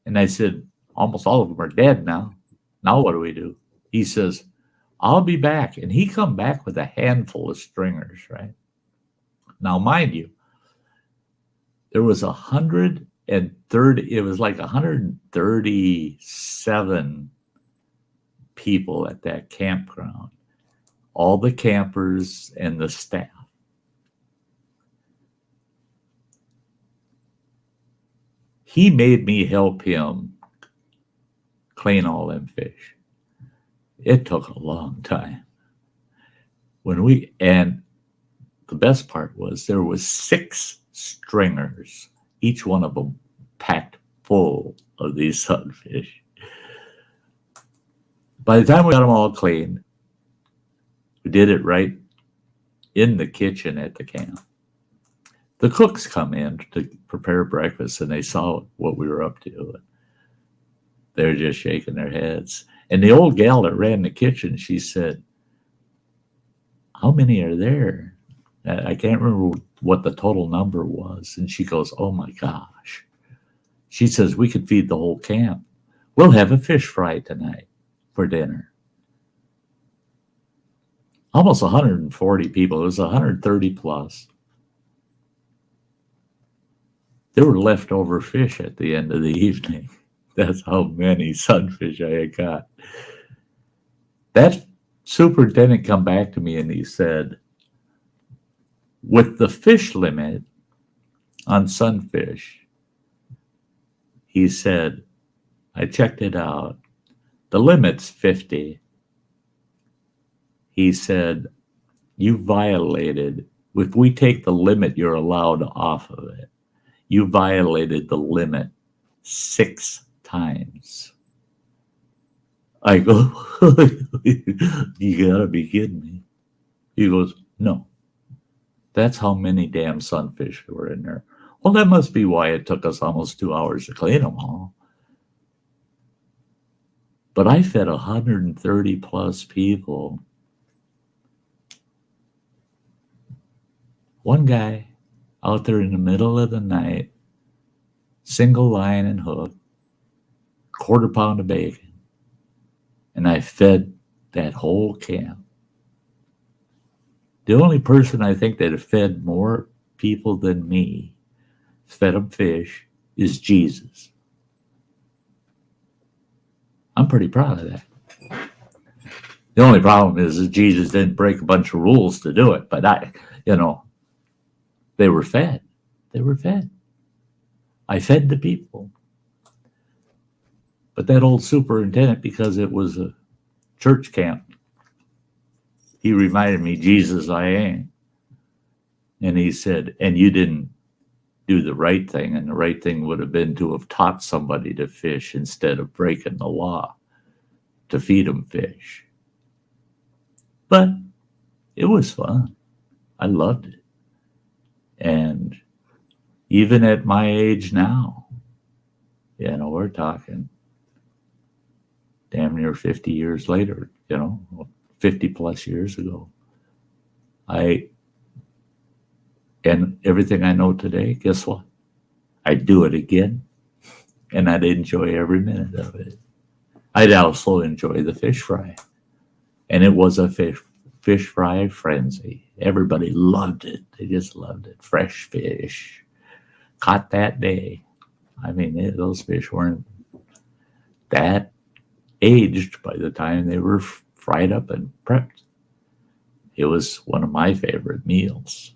And I said, "Almost all of them are dead now. Now what do we do?" He says, "I'll be back." And he come back with a handful of stringers, right? Now, mind you, there was 130, it was like 137 people at that campground, all the campers and the staff. He made me help him clean all them fish. It took a long time. And the best part was there was 6 stringers, each one of them packed full of these sunfish. By the time we got them all cleaned, we did it right in the kitchen at the camp. The cooks come in to prepare breakfast, and they saw what we were up to. They're just shaking their heads. And the old gal that ran the kitchen, she said, "How many are there?" I can't remember what the total number was. And she goes, "Oh my gosh." She says, "We could feed the whole camp. We'll have a fish fry tonight for dinner." Almost 140 people. It was 130 plus. There were leftover fish at the end of the evening. That's how many sunfish I had got. That superintendent come back to me and he said, with the fish limit on sunfish, he said, I checked it out. The limit's 50. He said, you violated, if we take the limit you're allowed off of it, you violated the limit 6 times. I go, you gotta be kidding me. He goes, no. That's how many damn sunfish were in there. Well, that must be why it took us almost 2 hours to clean them all. But I fed 130 plus people. One guy out there in the middle of the night, single line and hook, 1/4 pound of bacon. And I fed that whole camp. The only person I think that fed more people than me, fed them fish, is Jesus. I'm pretty proud of that. The only problem is that Jesus didn't break a bunch of rules to do it, but they were fed. They were fed. I fed the people. But that old superintendent, because it was a church camp, he reminded me, Jesus, I ain't. And he said, and you didn't do the right thing. And the right thing would have been to have taught somebody to fish instead of breaking the law to feed them fish. But it was fun. I loved it. And even at my age now, we're talking damn near 50 years later, 50 plus years ago. And everything I know today, guess what? I'd do it again, and I'd enjoy every minute of it. I'd also enjoy the fish fry. And it was a fish fry frenzy. Everybody loved it. They just loved it. Fresh fish. Caught that day. I mean, those fish weren't that aged by the time they were fried up and prepped. It was one of my favorite meals.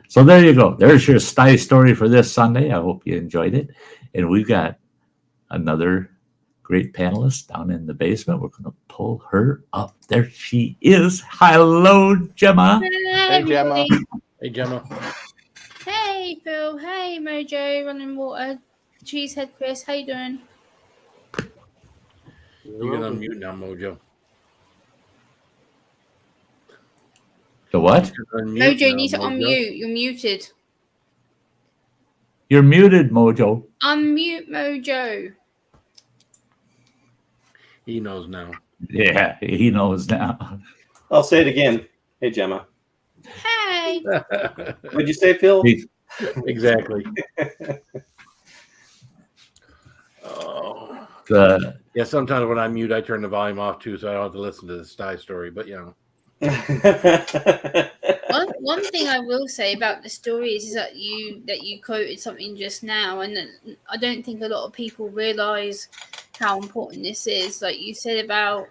So there you go. There's your Sty story for this Sunday. I hope you enjoyed it. And we've got another great panelist down in the basement. We're going to pull her up. There she is. Hello, Gemma. Hey, Gemma. Hey, Gemma. Hey, Phil. Hey, Mojo. Running Water. Cheesehead Chris. How you doing? You can unmute now, Mojo. The what? Mojo, you need to unmute. You're muted. You're muted, Mojo. Unmute, Mojo. He knows now. Yeah, he knows now. I'll say it again. Hey, Gemma. Hey. What'd you say, Phil? Exactly. Oh. Yeah, sometimes when I mute, I turn the volume off too, so I don't have to listen to the Sty story. But One thing I will say about the story is that you quoted something just now, and I don't think a lot of people realize how important this is. Like you said about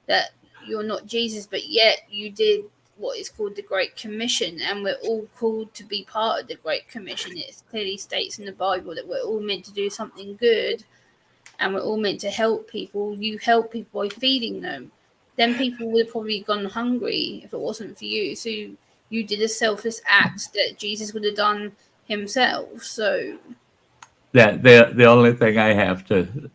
that you're not Jesus, but yet you did what is called the Great Commission, and we're all called to be part of the Great Commission. It clearly states in the Bible that we're all meant to do something good, and we're all meant to help people. You help people by feeding them. Then people would have probably gone hungry if it wasn't for you. So you did a selfless act that Jesus would have done himself. So that the only thing I have to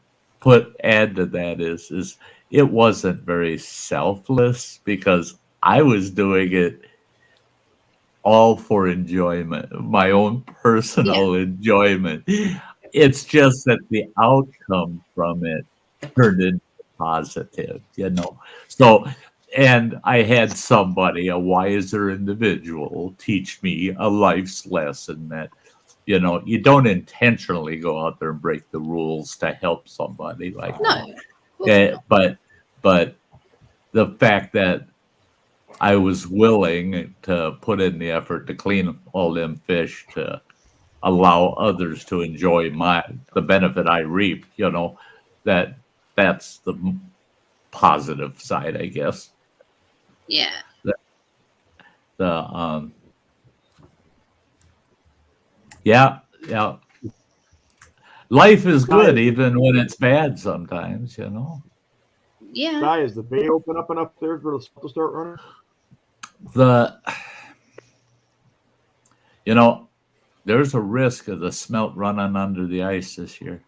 add to that is it wasn't very selfless, because I was doing it all for enjoyment, my own personal enjoyment. It's just that the outcome from it turned into positive, So, and I had somebody, a wiser individual, teach me a life's lesson that, you don't intentionally go out there and break the rules to help somebody like that. But the fact that I was willing to put in the effort to clean all them fish to allow others to enjoy the benefit I reap, that's the positive side, I guess. Yeah. Yeah, yeah. Life is Sty, good even when it's bad sometimes, you know. Yeah. Sty, is the bay open up enough there for the stuff to start running? You know, there's a risk of the smelt running under the ice this year.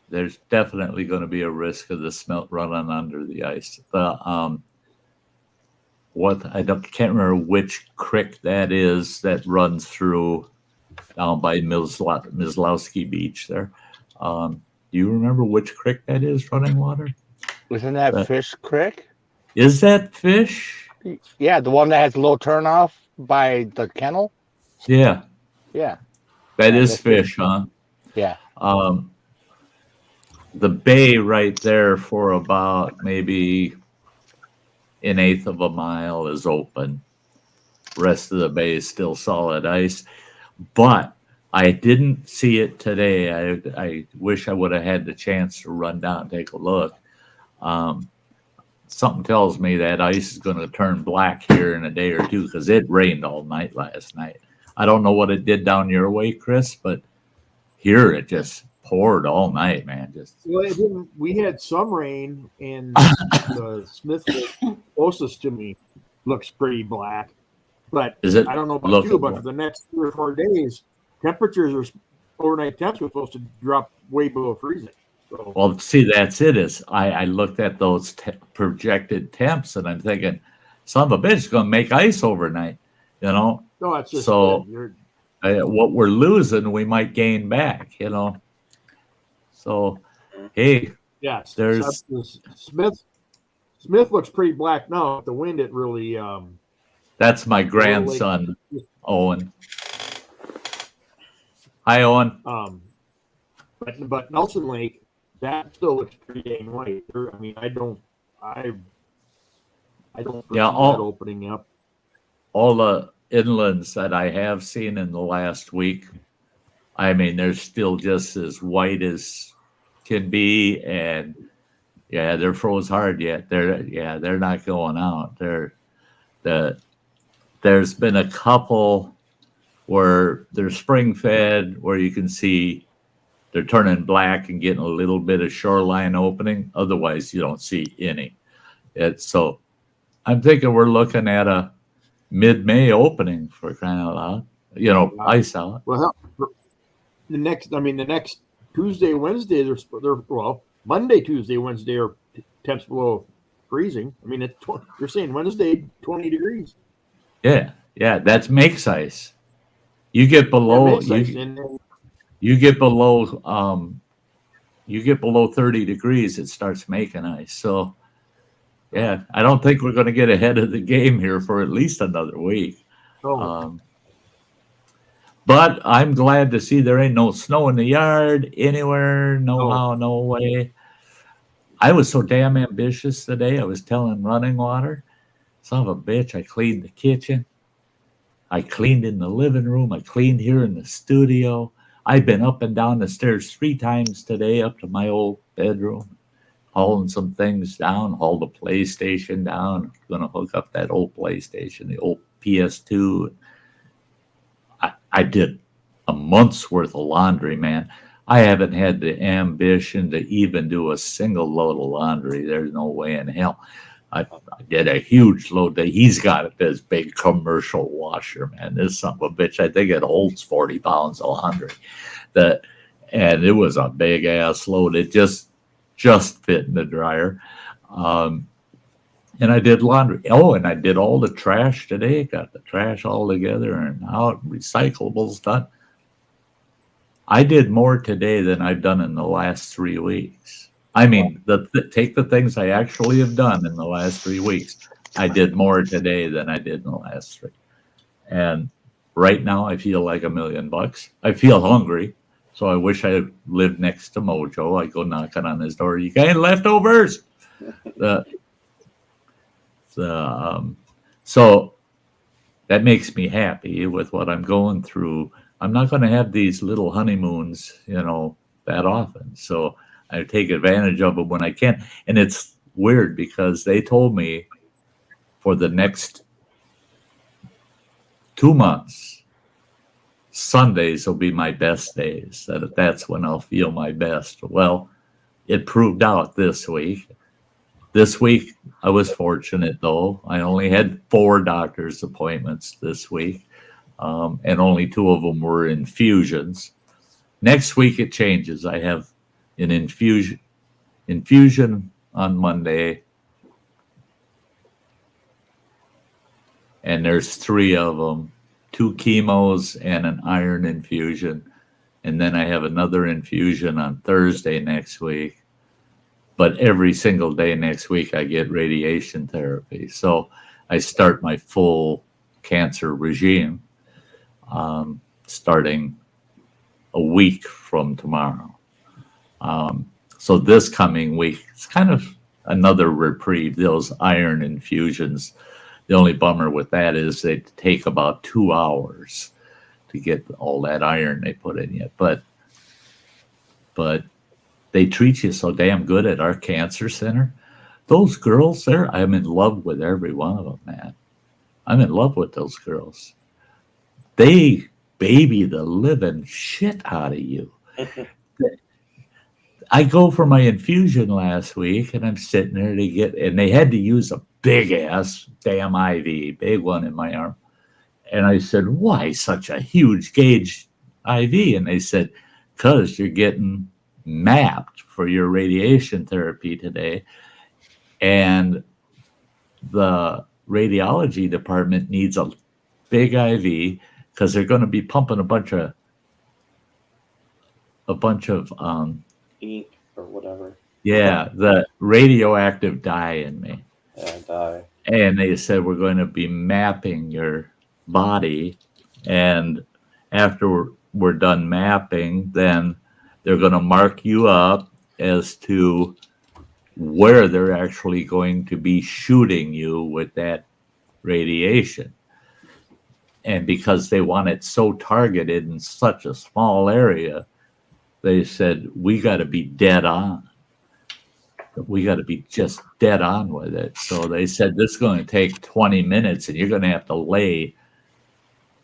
There's definitely going to be a risk of the smelt running under the ice. Can't remember which creek that is that runs through down by Mislowski Beach there. Do you remember which creek that is running water? Isn't that Fish Creek? Is that Fish? Yeah, the one that has a little turnoff by the kennel. Yeah. Yeah. That Yeah, is that's Fish, huh? Yeah. The bay right there for about maybe an eighth of a mile is open. Rest of the bay is still solid ice. But I didn't see it today. I wish I would have had the chance to run down and take a look. Something tells me that ice is going to turn black here in a day or two because it rained all night last night. I don't know what it did down your way, Chris, but here it just poured all night, man. Well, it didn't. We had some rain, and the Smith closest to me looks pretty black. But Is it I don't know about you, but lookable? for the next 3 or 4 days, overnight temps are supposed to drop way below freezing. So, Well, see, that's it. Is I looked at those projected temps, and I'm thinking, son of a bitch is going to make ice overnight, you know. no, it's just So what we're losing, we might gain back, you know. So, hey, yes. there's Smith looks pretty black now. The wind, it really. that's my grandson, Owen. Hi, Owen. But Nelson Lake, that still looks pretty dang white. I mean, I don't foresee that opening up. All the inlands that I have seen in the last week, I mean, they're still just as white as can be, and they're froze hard yet. They're not going out. There's been a couple where they're spring fed, where you can see they're turning black and getting a little bit of shoreline opening. Otherwise, you don't see any. So I'm thinking we're looking at a mid-May opening for crying out loud. You know, ice out. Well, the next Tuesday, Wednesday, Monday, Tuesday, Wednesday are temps below freezing. I mean, you're saying Wednesday 20 degrees. Yeah, that's makes ice. You get below you get below 30 degrees, it starts making ice. So yeah, I don't think we're going to get ahead of the game here for at least another week. But I'm glad to see there ain't no snow in the yard anywhere. No way. I was so damn ambitious today. I was telling Running Water, son of a bitch, I cleaned the kitchen. I cleaned in the living room. I cleaned here in the studio. I've been up and down the stairs 3 times today up to my old bedroom, hauling some things down, hauled the PlayStation down. I'm going to hook up that old PlayStation, the old PS2. I did a month's worth of laundry, man. I haven't had the ambition to even do a single load of laundry. There's no way in hell. I did a huge load. He's got this big commercial washer, man. This son of a bitch. I think it holds 40 pounds of laundry. And it was a big ass load. It just fit in the dryer. And I did laundry. Oh, and I did all the trash today. Got the trash all together and out. Recyclables done. I did more today than I've done in the last 3 weeks. I mean, take the things I actually have done in the last 3 weeks. I did more today than I did in the last 3. And right now, I feel like $1 million. I feel hungry, so I wish I lived next to Mojo. I go knocking on his door. You got any leftovers? So that makes me happy with what I'm going through. I'm not going to have these little honeymoons, that often. So I take advantage of it when I can. And it's weird because they told me for the next 2 months, Sundays will be my best days. That's when I'll feel my best. Well, it proved out this week. This week, I was fortunate, though. I only had 4 doctor's appointments this week, and only 2 of them were infusions. Next week, it changes. I have an infusion on Monday, and there's 3 of them, 2 chemos and an iron infusion. And then I have another infusion on Thursday next week. But every single day next week, I get radiation therapy. So I start my full cancer regime starting a week from tomorrow. So this coming week, it's kind of another reprieve. Those iron infusions, the only bummer with that is they take about 2 hours to get all that iron they put in you. But they treat you so damn good at our cancer center. Those girls there, I'm in love with every one of them, man. I'm in love with those girls. They baby the living shit out of you. I go for my infusion last week, and I'm sitting there and they had to use a big ass damn IV, big one in my arm. And I said, why such a huge gauge IV? And they said, because you're getting mapped for your radiation therapy today. And the radiology department needs a big IV because they're going to be pumping a bunch of ink or whatever. Yeah, the radioactive dye in me. Yeah, dye. And they said, we're going to be mapping your body. And after we're done mapping, then they're going to mark you up as to where they're actually going to be shooting you with that radiation. And because they want it so targeted in such a small area, they said, we got to be dead on. We got to be just dead on with it. So they said, this is going to take 20 minutes and you're going to have to lay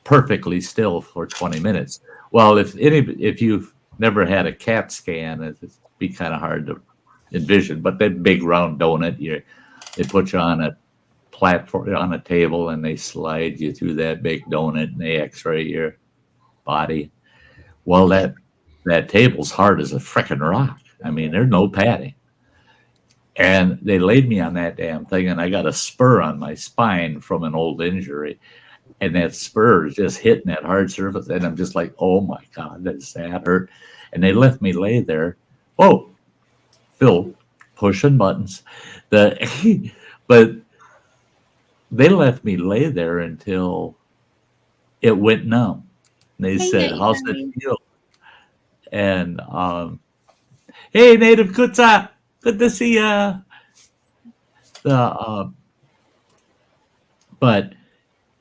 perfectly still for 20 minutes. Well, if you've never had a CAT scan, it'd be kind of hard to envision, but that big round donut, they put you on a platform, on a table, and they slide you through that big donut and they x-ray your body. Well, that table's hard as a frickin' rock. I mean, there's no padding. And they laid me on that damn thing, and I got a spur on my spine from an old injury. And that spur is just hitting that hard surface. And I'm just like, oh my God, does that hurt? And they left me lay there. Oh, Phil, pushing buttons. But they left me lay there until it went numb. They said, how's it feel? And hey, Native Kutsa, good to see ya. But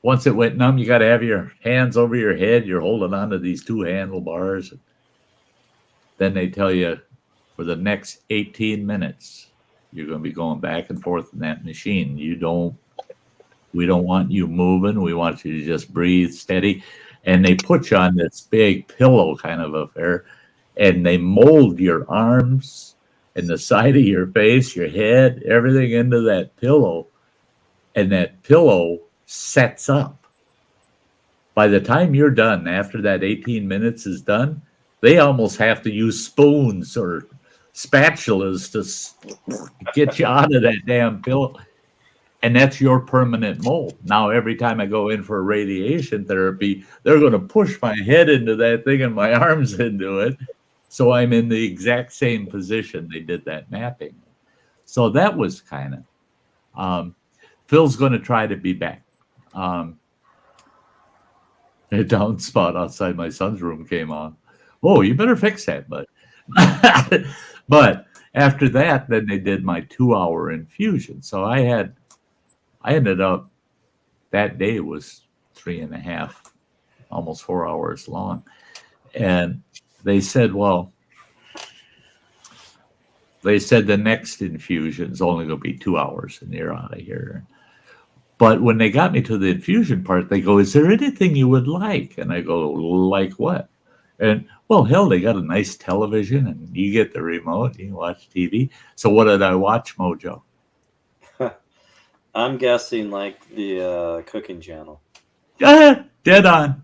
once it went numb, you got to have your hands over your head. You're holding on to these 2 handlebars. Then they tell you for the next 18 minutes, you're going to be going back and forth in that machine. We don't want you moving. We want you to just breathe steady. And they put you on this big pillow kind of affair, and they mold your arms and the side of your face, your head, everything into that pillow. And that pillow sets up. By the time you're done, after that 18 minutes is done, they almost have to use spoons or spatulas to get you out of that damn pillow. And that's your permanent mold. Now, every time I go in for radiation therapy, they're going to push my head into that thing and my arms into it. So I'm in the exact same position they did that mapping. So that was kind of, Phil's going to try to be back. A downspout outside my son's room came on. Oh, you better fix that, bud. But after that, then they did my 2-hour infusion. So I ended up, that day was 3.5, almost 4 hours long. And they said, the next infusion is only going to be 2 hours and you're out of here. But when they got me to the infusion part, they go, "Is there anything you would like?" And I go, "Like what?" And well, hell, they got a nice television, and you get the remote, you can watch TV. So what did I watch, Mojo? I'm guessing like the cooking channel. Dead on.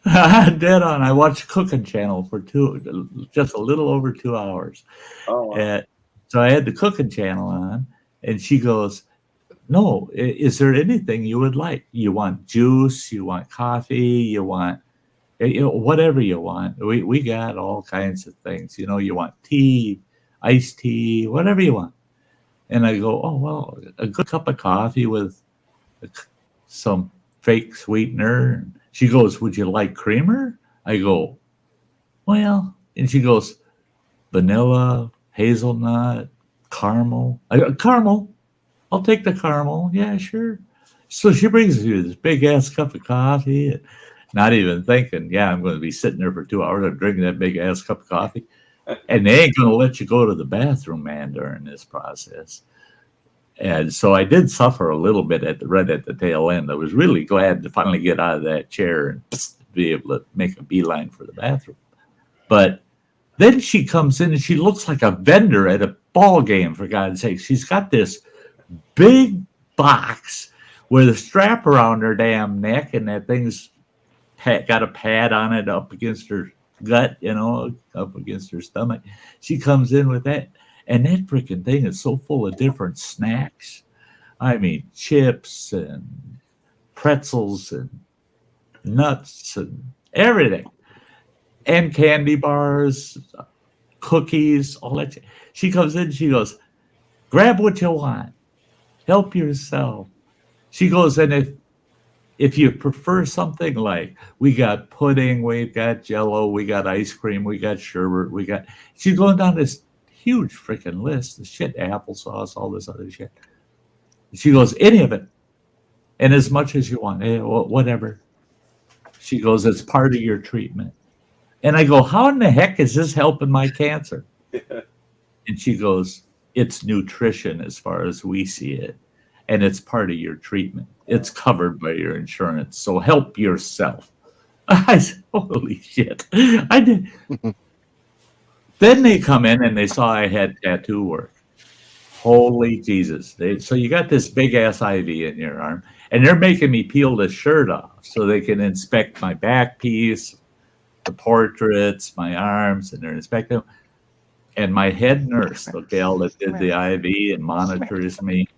Dead on. I watched Cooking Channel for just a little over 2 hours. Oh, wow. And so I had the Cooking Channel on, and she goes, "No, is there anything you would like? You want juice? You want coffee? You want whatever you want. We got all kinds of things. You want tea, iced tea, whatever you want." And I go, "Oh, well, a good cup of coffee with some fake sweetener." And she goes, "Would you like creamer?" I go, "Well," and she goes, "Vanilla, hazelnut, caramel." I go, "Caramel. I'll take the caramel." "Yeah, sure." So she brings you this big ass cup of coffee, and not even thinking, yeah, I'm going to be sitting there for 2 hours and drinking that big ass cup of coffee. And they ain't going to let you go to the bathroom, man, during this process. And so I did suffer a little bit right at the tail end. I was really glad to finally get out of that chair and be able to make a beeline for the bathroom. But then she comes in and she looks like a vendor at a ball game, for God's sake. She's got this big box with a strap around her damn neck, and that thing's got a pad on it up against her gut, up against her stomach. She comes in with that, and that freaking thing is so full of different snacks. I mean, chips and pretzels and nuts and everything, and candy bars, cookies, all that. She comes in, she goes, "Grab what you want. Help yourself." She goes, "And if you prefer something like, we got pudding, we got jello, we got ice cream, we got sherbet, she's going down this huge freaking list, the shit, applesauce, all this other shit. She goes, "Any of it, and as much as you want, whatever." She goes, "It's part of your treatment." And I go, "How in the heck is this helping my cancer?" And she goes, "It's nutrition as far as we see it. And it's part of your treatment. It's covered by your insurance. So help yourself." I said, "Holy shit." I did. Then they come in and they saw I had tattoo work. Holy Jesus. So you got this big ass IV in your arm, and they're making me peel the shirt off so they can inspect my back piece, the portraits, my arms, and they're inspecting them. And my head nurse, the gal that did the IV and monitors me,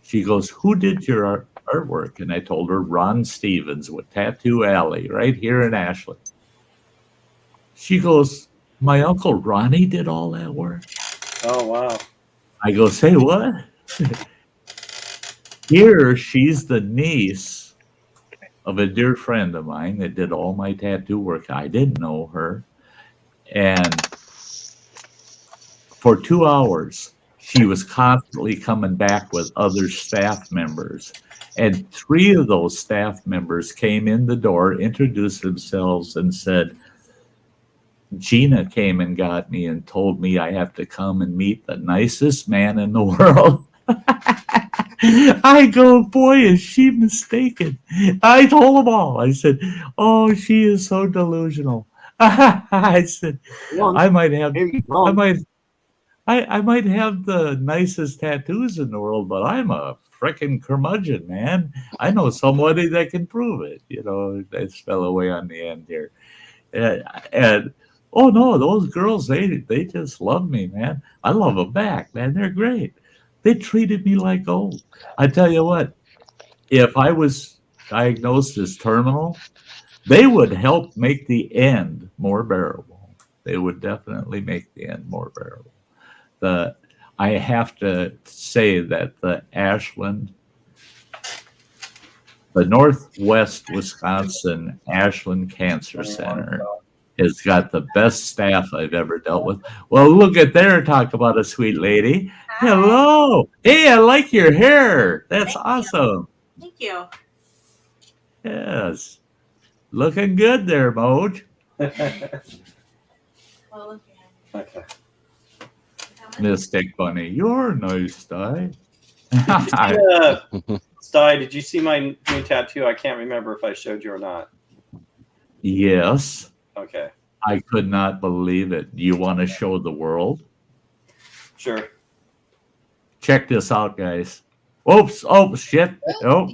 she goes, "Who did your artwork?" And I told her, "Ron Stevens with Tattoo Alley right here in Ashland." She goes, "My Uncle Ronnie did all that work?" Oh, wow. I go, "Say what?" Here, she's the niece of a dear friend of mine that did all my tattoo work. I didn't know her. And for 2 hours, she was constantly coming back with other staff members. And 3 of those staff members came in the door, introduced themselves, and said, "Gina came and got me and told me I have to come and meet the nicest man in the world." I go, "Boy, is she mistaken." I told them all. I said, "Oh, she is so delusional." I said, I might have the nicest tattoos in the world, but I'm a frickin' curmudgeon, man. I know somebody that can prove it. That fell away on the end here. And oh no, those girls, they just love me, man. I love them back, man. They're great. They treated me like gold. I tell you what, if I was diagnosed as terminal, they would help make the end more bearable. They would definitely make the end more bearable. I have to say that the Ashland, the Northwest Wisconsin Ashland Cancer Center has got the best staff I've ever dealt with. Well, look at there, talk about a sweet lady. Hi. Hello. Hey, I like your hair. That's awesome. Thank you. Yes. Looking good there, Moj. Well, Okay. Mystic Bunny, you're nice, Sty. Sty, did you see my new tattoo? I can't remember if I showed you or not. Yes. Okay. I could not believe it. Do you want to show the world? Sure. Check this out, guys. Oops. Oh, shit. Oh.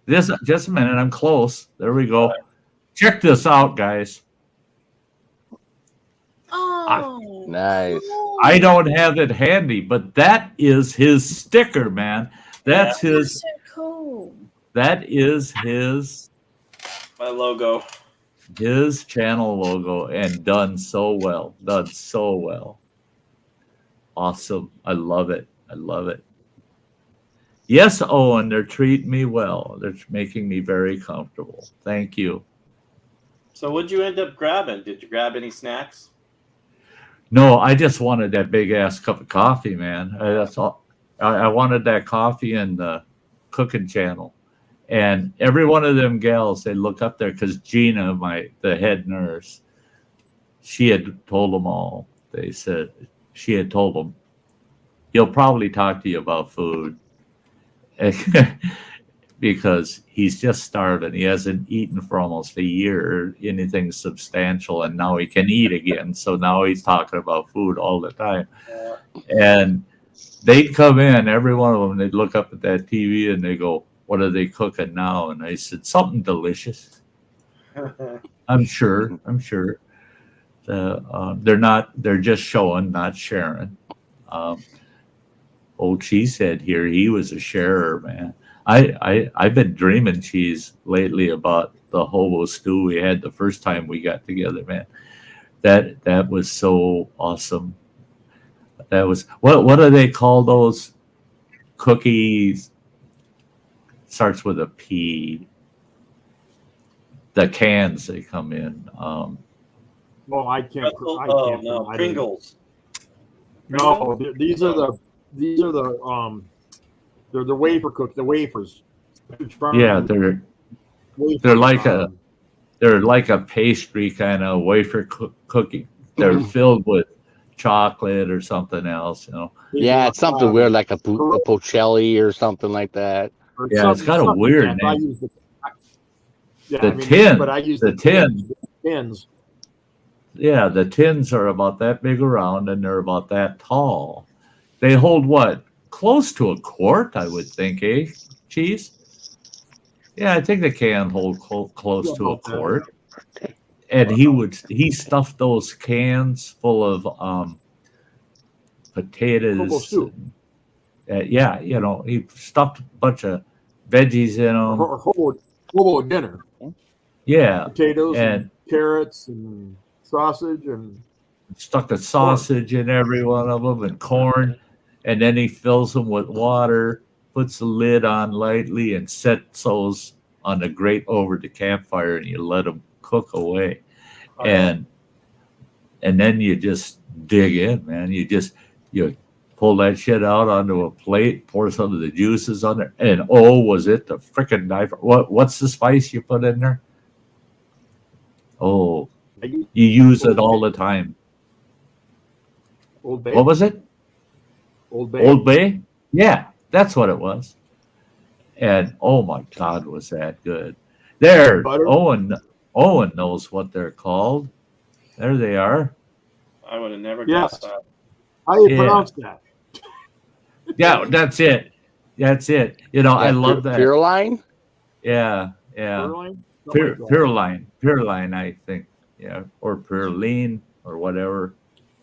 Just a minute. I'm close. There we go. Check this out, guys. Oh, Nice. cool. I don't have it handy, but that is his sticker, man. That's That's so cool. that is his My logo. channel logo, and done so well. Done so well. Awesome. I love it. I love it. Yes, Owen, they're treating me well. They're making me very comfortable. Thank you. So what'd you end up grabbing? Did you grab any snacks? No, I just wanted that big ass cup of coffee, man. That's all. I wanted that coffee and the cooking channel. And every one of them gals, they look up there because Gina, the head nurse, she had told them all. They said she had told them, he'll probably talk to you about food because he's just starving. He hasn't eaten for almost a year, anything substantial, and now he can eat again. So now he's talking about food all the time. And they'd come in, every one of them, they'd look up at that TV and they go, what are they cooking now? And I said, something delicious. I'm sure. They're just showing, not sharing. Old Cheesehead here, he was a sharer, man. I've been dreaming, Cheese, lately about the hobo stew we had the first time we got together, man. That was so awesome. That was what do they call those cookies? Starts with a P. The cans they come in. Well, I can't. Oh no, Pringles. No, these are the they're the wafer cookies. The wafers. Yeah, they're like a pastry kind of wafer cookie. They're filled with chocolate or something else, you know. Yeah, it's something weird like a pocelli or something like that. Yeah, it's got a weird name. But I use the tins. Yeah, the tins are about that big around and they're about that tall. They hold what? Close to a quart, I would think, eh? Cheese? Yeah, I think they can hold close to a quart. And he stuffed those cans full of potatoes. Yeah, you know, he stuffed a bunch of veggies in them. Whole dinner. Yeah, potatoes and carrots and sausage and stuck a sausage in every one of them and corn, and then he fills them with water, puts the lid on lightly, and sets those on the grate over the campfire, and you let them cook away. And then you just dig in, man. You pull that shit out onto a plate, pour some of the juices on there, and oh, was it the freaking knife? What's the spice you put in there? Oh, you use it all the time. Old Bay. What was it? Old Bay. Old Bay? Yeah, that's what it was. And oh my God, was that good? There, Owen knows what they're called. There they are. I would have never guessed that. How do you pronounce that? Yeah, that's it. That's it. You know, I love that. Pureline? Yeah. Pureline, I think. Yeah, or Pureline or whatever.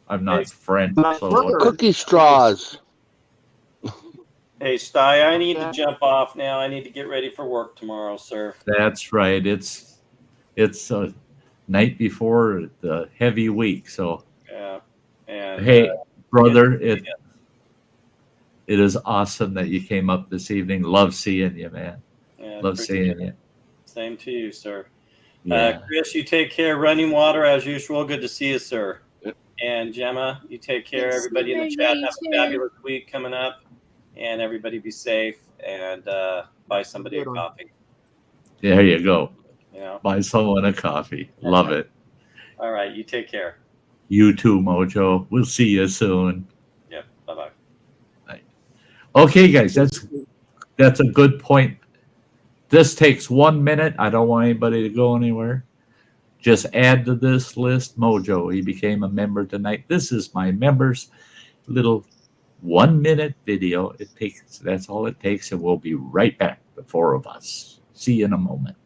I'm not French. So. Cookie straws. Hey, Sty, I need to jump off now. I need to get ready for work tomorrow, sir. That's right. It's a night before the heavy week, so. Yeah. And hey, brother, it is awesome that you came up this evening. Love seeing you, man. Yeah, love seeing you. Same to you, sir. Yeah. Chris, you take care. Running water as usual. Good to see you, sir. And Gemma, you take care. Everybody in the chat, have a fabulous week coming up. And everybody be safe and buy somebody a coffee. There you go. You know? Buy someone a coffee. Love it. All right. You take care. You too, Mojo. We'll see you soon. Yep. Bye-bye. Bye. Okay, guys. that's a good point. This takes 1 minute. I don't want anybody to go anywhere. Just add to this list Mojo. He became a member tonight. This is my members' little 1 minute video. That's all it takes, and we'll be right back, the four of us. See you in a moment.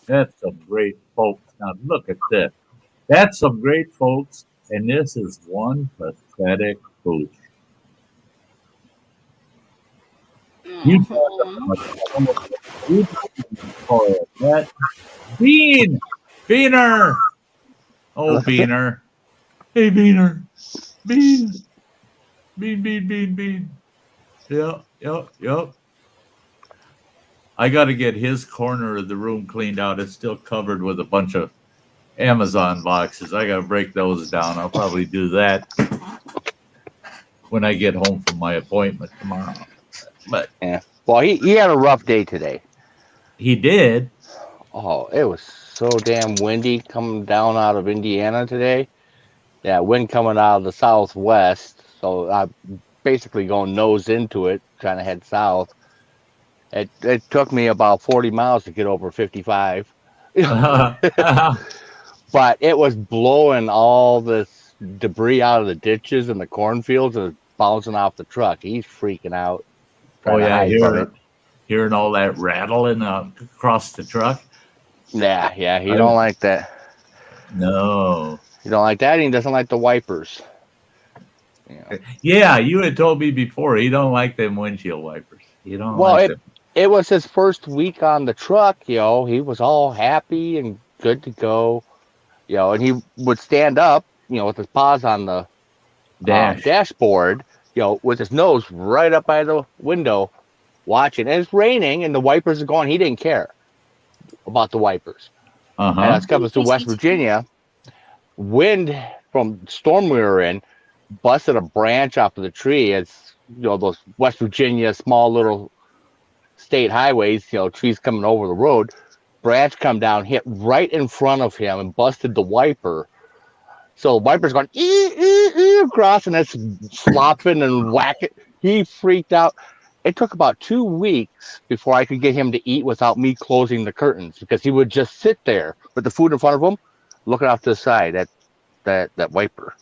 That's some great folks. Now look at this. That's some great folks, and this is one pathetic pooch. You that Beaner. Oh, Beaner. Hey, Beaner. Bean. Yep. I got to get his corner of the room cleaned out. It's still covered with a bunch of Amazon boxes. I got to break those down. I'll probably do that when I get home from my appointment tomorrow. But yeah, well, he had a rough day today. He did. Oh, it was so damn windy coming down out of Indiana today. Yeah, wind coming out of the southwest. So I'm basically going nose into it, trying to head south. It took me about 40 miles to get over 55. But it was blowing all this debris out of the ditches and the cornfields and bouncing off the truck. He's freaking out. Oh, yeah, hearing all that rattling across the truck. Yeah, he don't like that. No. He don't like that, and he doesn't like the wipers. Yeah, you had told me before, he don't like them windshield wipers. You don't like them. It was his first week on the truck, he was all happy and good to go, and he would stand up, with his paws on the dashboard, with his nose right up by the window watching. And it's raining and the wipers are going. He didn't care about the wipers. And it's coming through West Virginia. Wind from the storm we were in busted a branch off of the tree. It's, those West Virginia small little state highways, trees coming over the road. Branch come down, hit right in front of him and busted the wiper. So the wiper's going across, and it's flopping and whacking. He freaked out. It took about 2 weeks before I could get him to eat without me closing the curtains, because he would just sit there with the food in front of him, looking off to the side at that wiper.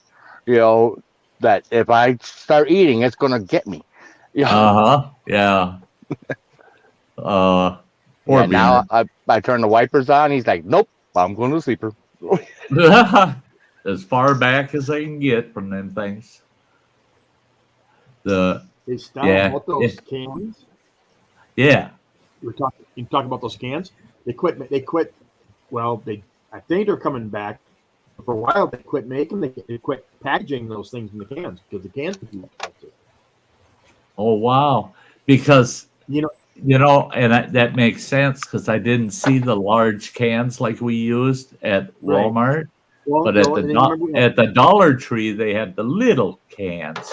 That if I start eating, it's going to get me. Yeah. Now I turn the wipers on. He's like, nope, I'm going to the sleeper. As far back as I can get from them things. They stopped those cans. Yeah. You talking about those cans? They quit. Well, I think they're coming back. For a while, they quit making. They quit packaging those things in the cans because the cans were too expensive. Oh wow! Because and that makes sense, because I didn't see the large cans like we used at Walmart. Right. Well, but at the Dollar Tree, they had the little cans.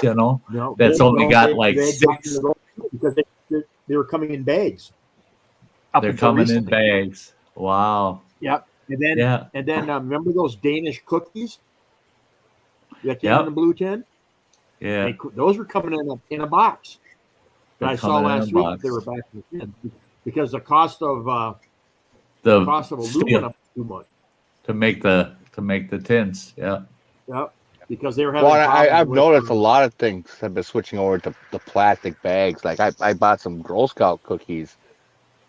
That's only got like 6. Because they were coming in bags. They're coming in bags. Wow. Yep. And then remember those Danish cookies that came in the blue tin? Yeah. Those were coming in a box. That I saw last week. They were back in the tin because the cost of aluminum too much to make the tins. Yeah. Yeah. Because they were having. Well, I've noticed a lot of things have been switching over to the plastic bags. Like I bought some Girl Scout cookies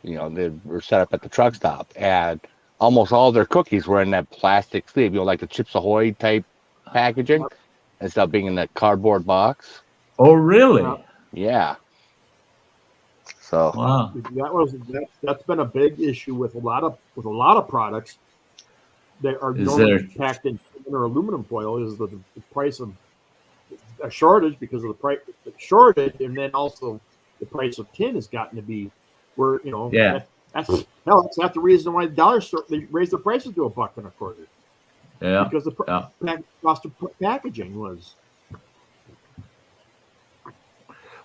You know, they were set up at the truck stop, and almost all their cookies were in that plastic sleeve, you know, like the Chips Ahoy type packaging, instead of being in that cardboard box. Oh, really? Yeah. So Wow. That's been a big issue with a lot of products that are normally packed in tin or aluminum foil. Is the price of a shortage because of the shortage, and then also the price of tin has gotten to be where that's half the reason why the dollar store they raised the prices to $1.25. Yeah, because the cost of packaging was.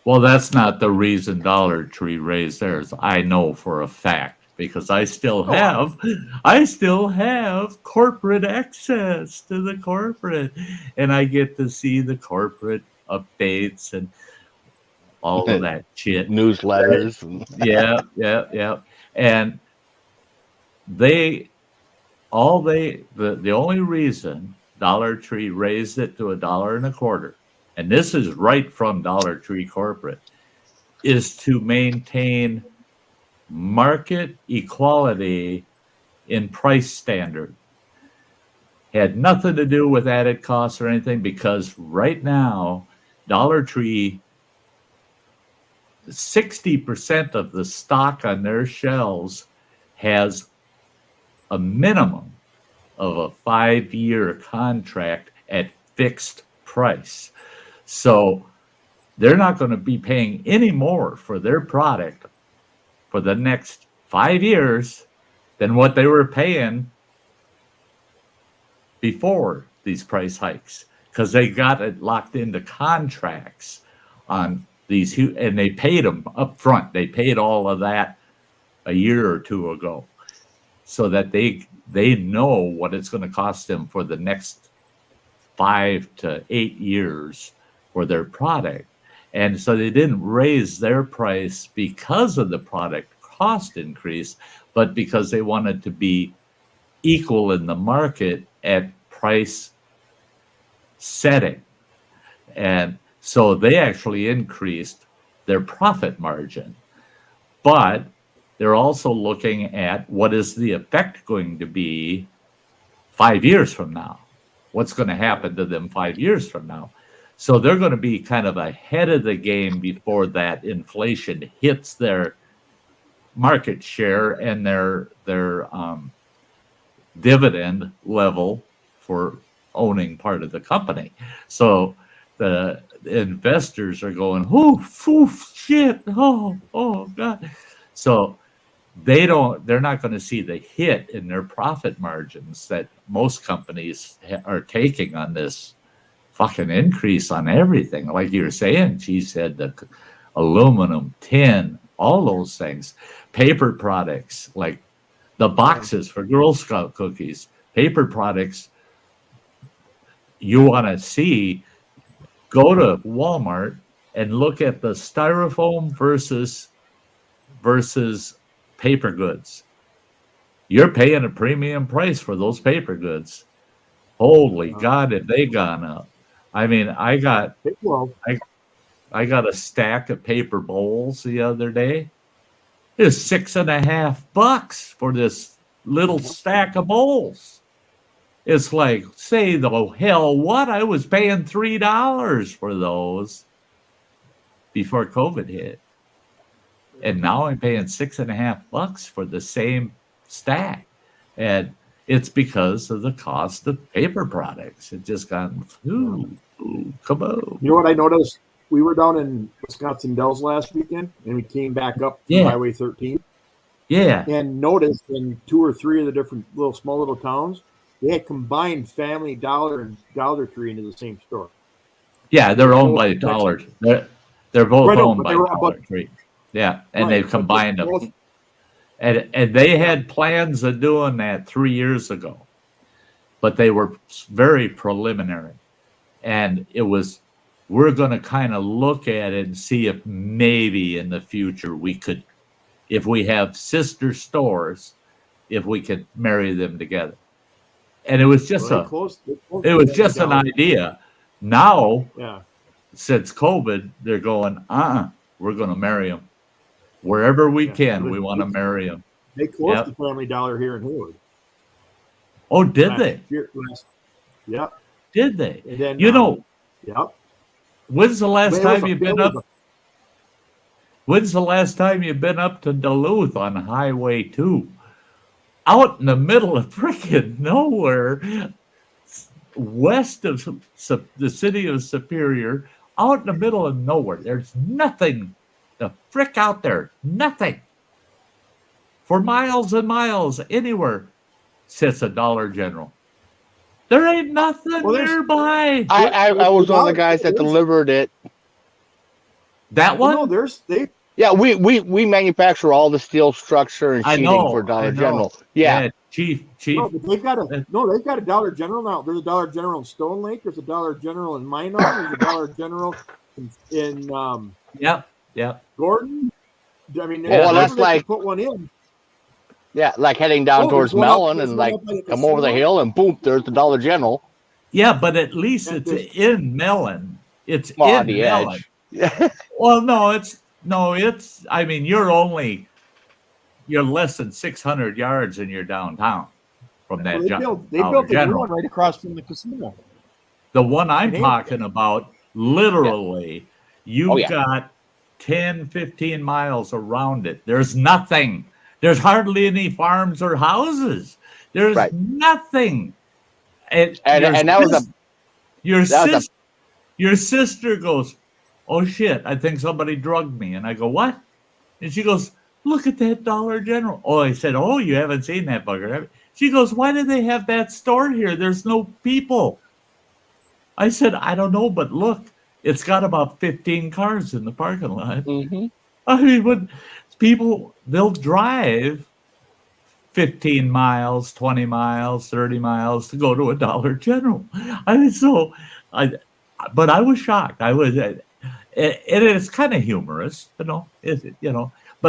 Well, that's not the reason Dollar Tree raised theirs. I know for a fact because I still have corporate access to the corporate, and I get to see the corporate updates and all of that shit. Newsletters. Yeah. And the only reason Dollar Tree raised it to $1.25, and this is right from Dollar Tree corporate, is to maintain market equality in price standard. Had nothing to do with added costs or anything, because right now Dollar Tree, 60% of the stock on their shelves has a minimum of a 5-year contract at fixed price. So they're not going to be paying any more for their product for the next 5 years than what they were paying before these price hikes, because they got it locked into contracts on these, and they paid them up front. They paid all of that a year or two ago, so that they know what it's going to cost them for the next 5 to 8 years for their product. And so they didn't raise their price because of the product cost increase, but because they wanted to be equal in the market at price setting. And so they actually increased their profit margin. But they're also looking at what is the effect going to be 5 years from now? What's going to happen to them 5 years from now? So they're going to be kind of ahead of the game before that inflation hits their market share and their dividend level for owning part of the company. So the investors are going, shit, oh God. So they're not going to see the hit in their profit margins that most companies are taking on this fucking increase on everything. Like you were saying, she said the aluminum, tin, all those things, paper products, like the boxes for Girl Scout cookies, paper products. You want to see, go to Walmart and look at the styrofoam versus paper goods. You're paying a premium price for those paper goods. Holy God, have they gone up? I mean, I got a stack of paper bowls the other day. It's $6.50 for this little stack of bowls. It's like, say the hell what? I was paying $3 for those before COVID hit. And now I'm paying $6.50 for the same stack. And it's because of the cost of paper products. It just gone, come on. You know what I noticed? We were down in Wisconsin Dells last weekend, and we came back up to Highway 13. Yeah. And noticed in 2 or 3 of the different small little towns, they had combined Family Dollar and Dollar Tree into the same store. Yeah, they're owned by Dollar. They're both owned by Dollar Tree. Yeah, and they've combined them. And they had plans of doing that 3 years ago, but they were very preliminary. And it was, we're going to kind of look at it and see if maybe in the future we could, if we have sister stores, if we could marry them together. And it was just an idea. Now, since COVID, they're going, we're going to marry them. Wherever we Yeah. can, we want to marry them. They closed Yep. the Family Dollar here in Hayward. Oh, did they? Yep. Did they? And then Yep. When's the But last it time was a- you've been it was up? When's the last time you've been up to Duluth on Highway 2? Out in the middle of frickin' nowhere, west of the city of Superior, out in the middle of nowhere. There's nothing the frick out there. Nothing. For miles and miles, anywhere, sits a Dollar General. There ain't nothing nearby. I was one of the guys that delivered it. That one? No, Yeah, we manufacture all the steel structure and I sheeting know, for Dollar I know. General. Yeah. Chief. No, but they've got a Dollar General now. There's a Dollar General in Stone Lake. There's a Dollar General in Minot. There's a Dollar General in Yep. Gordon. I mean, that's like put one in. Yeah, like heading down towards Mellon and like come over the hill and boom, there's the Dollar General. Yeah, but at least it's in Mellon. It's on in the Mellon. edge. Well, it's. I mean, you're less than 600 yards and you're downtown from that. They built a new one right across from the casino. The one I'm talking about, literally, you've got 10, 15 miles around it. There's nothing. There's hardly any farms or houses. There's nothing. And that was your sister goes, "Oh shit, I think somebody drugged me." And I go, "What?" And she goes, "Look at that Dollar General." Oh, I said, "Oh, you haven't seen that bugger, have you?" She goes, "Why do they have that store here? There's no people." I said, "I don't know, but look, it's got about 15 cars in the parking lot." Mm-hmm. I mean, when people, they'll drive 15 miles, 20 miles, 30 miles to go to a Dollar General. I mean, but I was shocked. It's kind of humorous, but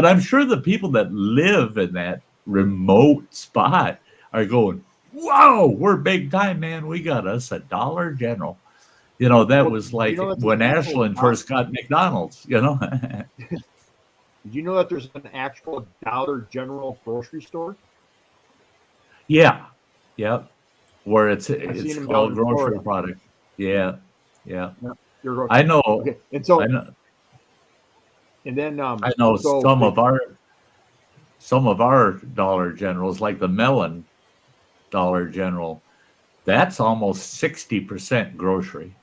I'm sure the people that live in that remote spot are going, "Whoa, we're big time, man. We got us a Dollar General." That was like when Ashland first got McDonald's, Did you know that there's an actual Dollar General grocery store? Yeah. Where it's called grocery Florida. product. Yeah. I know. Okay. And so, I know. And then I know some of our Dollar Generals, like the Mellon Dollar General, that's almost 60% grocery.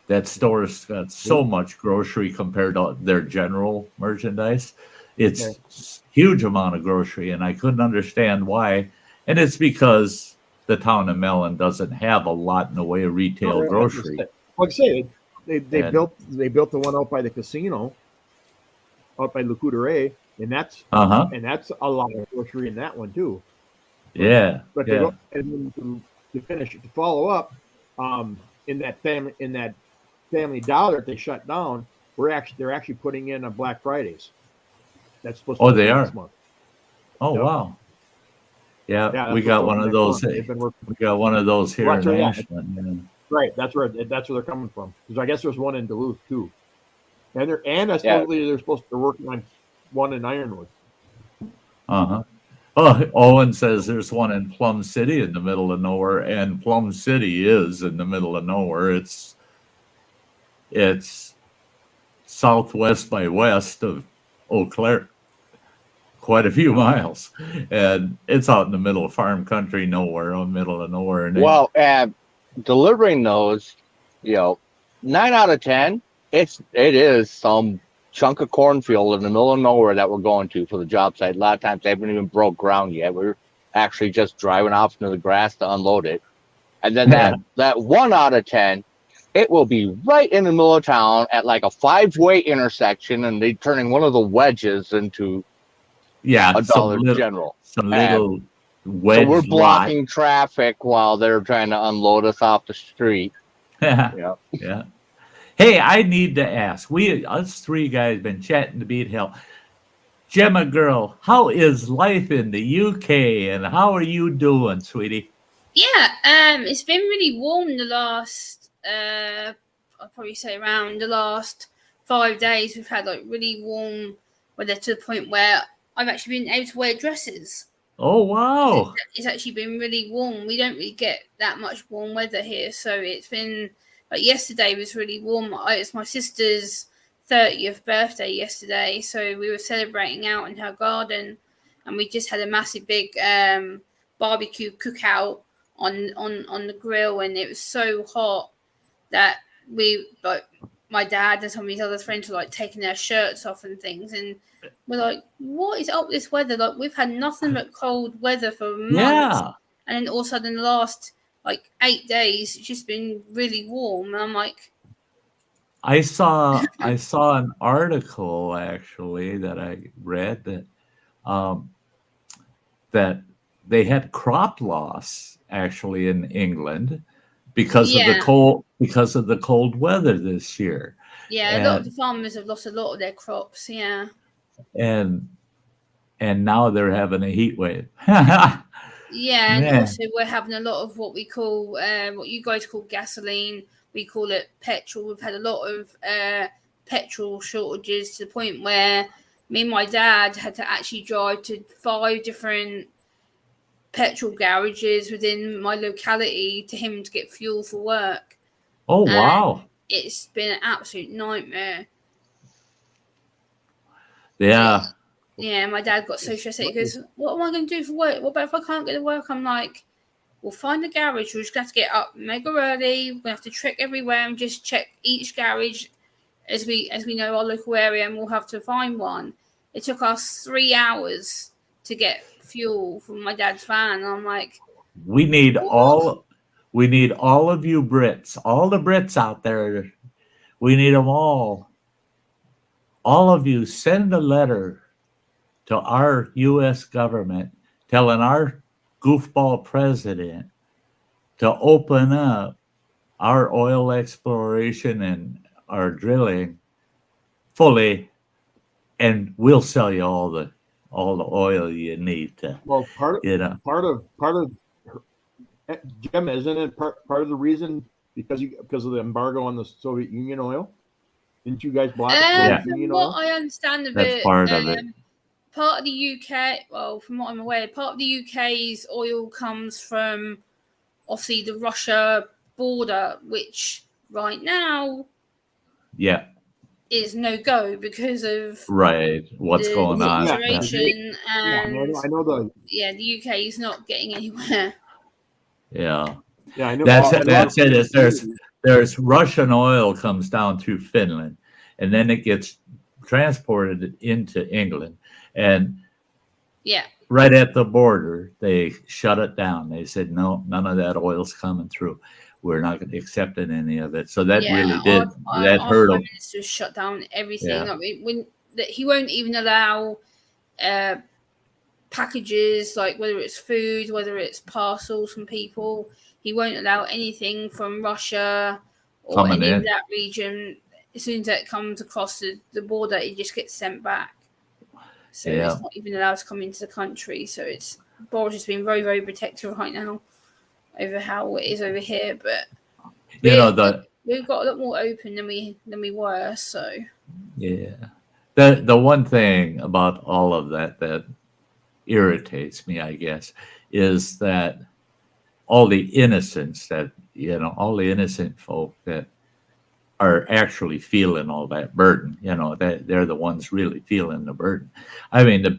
That store's got so much grocery compared to their general merchandise. It's huge amount of grocery, and I couldn't understand why. And it's because the town of Mellon doesn't have a lot in the way of retail grocery. Like I say, they built the one out by the casino, out by Le Coudray, and that's a lot of grocery in that one too. Yeah. But and then to follow up, in that Family Dollar they shut down, they're actually putting in a Black Fridays. That's supposed to be next month. Oh wow. Yeah, we got one of those. We got one of those here in Ashland. Right, that's where they're coming from. Because I guess there's one in Duluth too, and supposedly they're supposed to be working on one in Ironwood. Oh, Owen says there's one in Plum City in the middle of nowhere, and Plum City is in the middle of nowhere. It's southwest by west of Eau Claire. Quite a few miles, and it's out in the middle of farm country, nowhere, in the middle of nowhere. And delivering those, 9 out of 10, it is some chunk of cornfield in the middle of nowhere that we're going to for the job site. A lot of times they haven't even broke ground yet. We're actually just driving off into the grass to unload it, and then that 1 out of 10. It will be right in the middle of town at like a 5-way intersection, and they're turning one of the wedges into a Dollar General. Some little wedge. So we're blocking traffic while they're trying to unload us off the street. Yeah. Hey, I need to ask. Us three guys been chatting to beat hell. Gemma girl, how is life in the UK, and how are you doing, sweetie? Yeah, it's been really warm the last. I'd probably say around the last 5 days. We've had like really warm weather to the point where I've actually been able to wear dresses. Oh, wow. It's actually been really warm. We don't really get that much warm weather here, so it's been like yesterday was really warm. It's my sister's 30th birthday yesterday, so we were celebrating out in her garden, and we just had a massive big barbecue cookout on the grill, and it was so hot that my dad and some of his other friends were like taking their shirts off and things, and we're like, what is up with this weather? Like, we've had nothing but cold weather for months. Yeah. And then all of a sudden, the last like 8 days, it's just been really warm. And I'm like, I saw an article actually that I read that they had crop loss actually in England because of the cold weather this year. Yeah, a lot of the farmers have lost a lot of their crops. Yeah. And now they're having a heat wave. Yeah, and also we're having a lot of what we call, what you guys call gasoline. We call it petrol. We've had a lot of petrol shortages to the point where me and my dad had to actually drive to 5 different petrol garages within my locality to him to get fuel for work. Oh, wow. It's been an absolute nightmare. Yeah. Yeah, my dad got so stressed. He goes, what am I going to do for work? What about if I can't get to work? I'm like, we'll find a garage. We're just going to have to get up mega early. We're going to have to trek everywhere and just check each garage as we know our local area, and we'll have to find one. It took us 3 hours to get fuel from my dad's van. I'm like, we need all of you Brits, all the Brits out there. We need them all. All of you, send a letter to our U.S. government telling our goofball president to open up our oil exploration and our drilling fully, and we'll sell you all the oil you need to. Well, part of Jim, isn't it part of the reason because of the embargo on the Soviet Union oil? Didn't you guys block Union oil? I understand of That's it. part of it. Part of the UK, well, from what I'm aware, part of the UK's oil comes from obviously the Russia border, which right now, is no go because of what's going on. Situation and I know the UK is not getting anywhere. Yeah, I know. That's it. There's Russian oil comes down through Finland, and then it gets transported into England, and right at the border they shut it down. They said no, none of that oil's coming through. We're not accepting any of it. So that really did hurt them. Minister shut down everything. Yeah. I mean, he won't even allow packages, like whether it's food, whether it's parcels from people. He won't allow anything from Russia or of that region. As soon as it comes across the border, it just gets sent back. So it's not even allowed to come into the country. So Boris has been very, very protective right now over how it is over here. But we've got a lot more open than we were. So the one thing about all of that irritates me, I guess, is that all the innocents all the innocent folk that are actually feeling all that burden, that they're the ones really feeling the burden. I mean,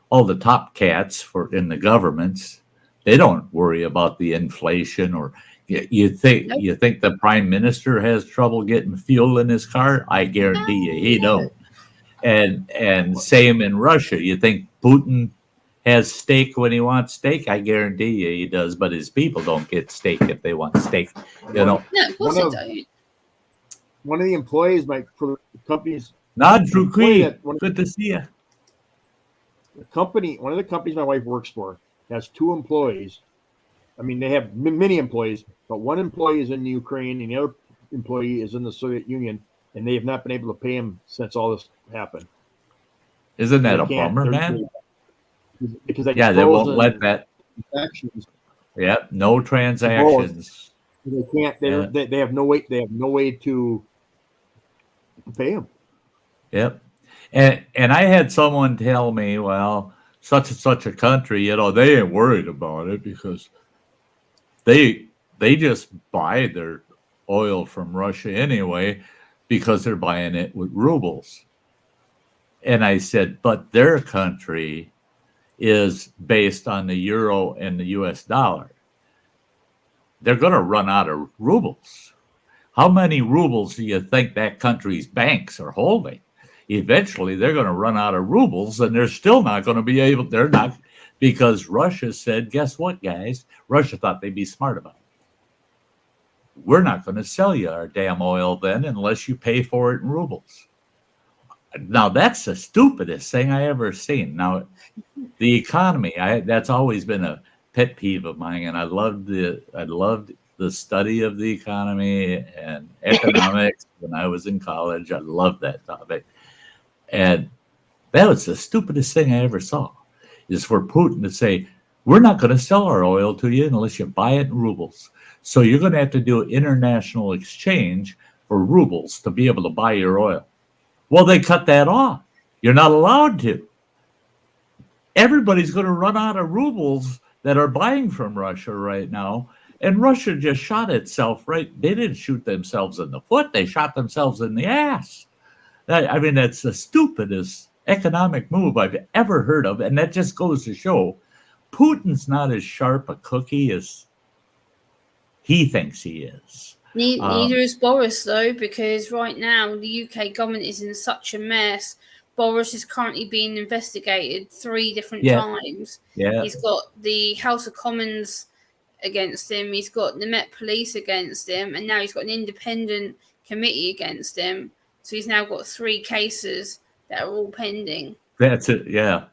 all the top cats in the governments, they don't worry about the inflation or you think the prime minister has trouble getting fuel in his car? I guarantee you he don't. And same in Russia. You think Putin has steak when he wants steak? I guarantee you he does, but his people don't get steak if they want steak. No, of course they don't. One of the employees, for the companies. Not Drew Queen. Good to see you. One of the companies my wife works for has 2 employees. I mean, they have many employees, but one employee is in Ukraine and the other employee is in the Soviet Union, and they have not been able to pay him since all this happened. Isn't that a bummer, man? Because they won't let that. Yeah, no transactions. They can't. They have no way. They have no way to pay him. Yep. And I had someone tell me, well, such and such a country, they ain't worried about it because they just buy their oil from Russia anyway because they're buying it with rubles. And I said, but their country is based on the euro and the US dollar. They're going to run out of rubles. How many rubles do you think that country's banks are holding? Eventually, they're going to run out of rubles, and they're still not going to be able, they're not, because Russia said, guess what, guys? Russia thought they'd be smart about it. We're not going to sell you our damn oil then unless you pay for it in rubles. Now, that's the stupidest thing I ever seen. Now, the economy, that's always been a pet peeve of mine, and I loved the study of the economy and economics when I was in college. I loved that topic. And that was the stupidest thing I ever saw, is for Putin to say, we're not going to sell our oil to you unless you buy it in rubles. So you're going to have to do international exchange for rubles to be able to buy your oil. Well, they cut that off. You're not allowed to. Everybody's going to run out of rubles that are buying from Russia right now. And Russia just shot itself right. They didn't shoot themselves in the foot. They shot themselves in the ass. That's the stupidest economic move I've ever heard of. And that just goes to show Putin's not as sharp a cookie as he thinks he is. Neither is Boris, though, because right now the UK government is in such a mess. Boris is currently being investigated 3 different times. Yeah. He's got the House of Commons against him. He's got the Met Police against him. And now he's got an independent committee against him. So he's now got 3 cases that are all pending. That's it, yeah.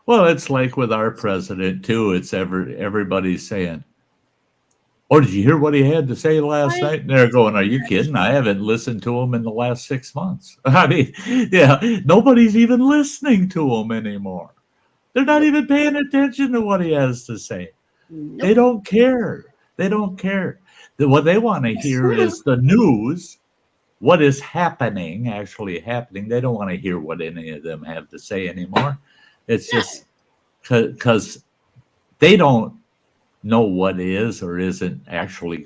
Well, it's like with our president, too. It's everybody's saying, oh, did you hear what he had to say last night? And they're going, are you kidding? I haven't listened to him in the last 6 months. I mean, yeah, nobody's even listening to him anymore. They're not even paying attention to what he has to say. Nope. They don't care. They don't care. What they want to hear is the news, what is actually happening. They don't want to hear what any of them have to say anymore. It's just because they don't know what is or isn't actually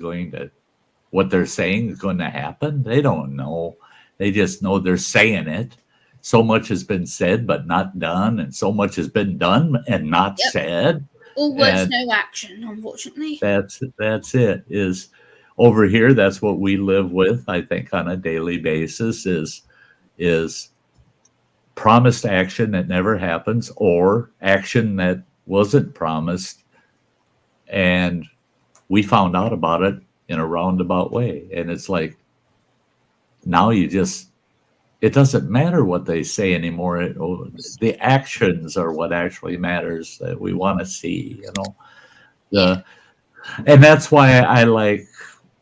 what they're saying is going to happen. They don't know. They just know they're saying it. So much has been said but not done, and so much has been done and not said. All words, no action, unfortunately. That's it. Is over here, that's what we live with, I think, on a daily basis is promised action that never happens, or action that wasn't promised, and we found out about it in a roundabout way. And it's like, now it doesn't matter what they say anymore. The actions are what actually matters, that we want to see, and that's why I like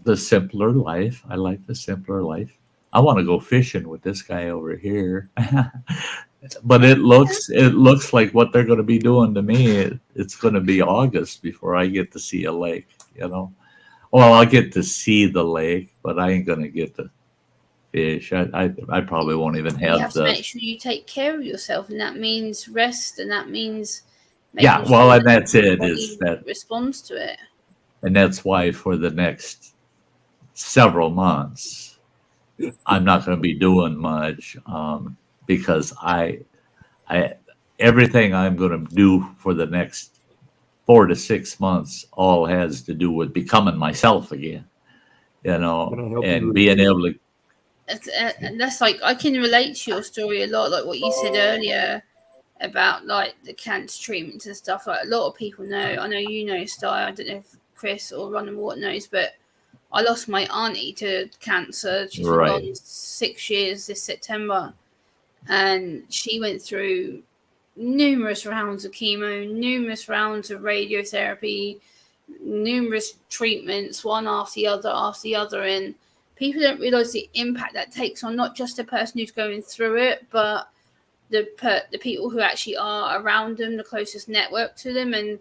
the simpler life. I like the simpler life. I want to go fishing with this guy over here. But it looks like what they're going to be doing to me. It's going to be August before I get to see a lake, Well, I'll get to see the lake, but I ain't going to get to fish. I probably won't even have you have to make sure you take care of yourself, and that means rest, and that means and that's it. Is that responds to it, and that's why for the next several months, I'm not going to be doing much. Because I everything I'm going to do for the next 4 to 6 months all has to do with becoming myself again, and being able to. And that's like, I can relate to your story a lot, like what you said earlier about like the cancer treatments and stuff. Like a lot of people know. I know Sty. I don't know if Chris or Ron and Wart knows, but I lost my auntie to cancer. She's been gone 6 years this September. And she went through numerous rounds of chemo, numerous rounds of radiotherapy, numerous treatments, one after the other. And people don't realize the impact that takes on not just the person who's going through it, but the people who actually are around them, the closest network to them. And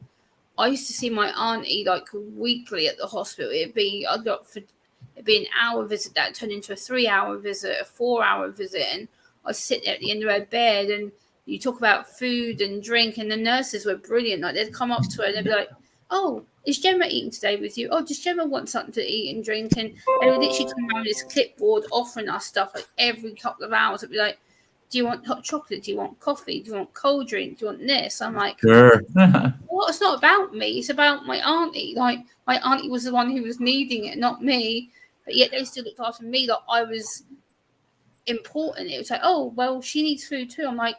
I used to see my auntie like weekly at the hospital. It'd be an hour visit that turned into a 3-hour visit, a 4-hour visit, and I'd sit there at the end of her bed, and you talk about food and drink, and the nurses were brilliant. Like, they'd come up to her and they'd be like, "Oh, is Gemma eating today with you? Oh, does Gemma want something to eat and drink?" And they would literally come around with this clipboard offering us stuff like every couple of hours. It'd be like, "Do you want hot chocolate? Do you want coffee? Do you want cold drink? Do you want this?" I'm like, Sure. well, it's not about me. It's about my auntie. Like, my auntie was the one who was needing it, not me. But yet they still looked after me. Like, I was important. It was like, oh, well, she needs food too. I'm like,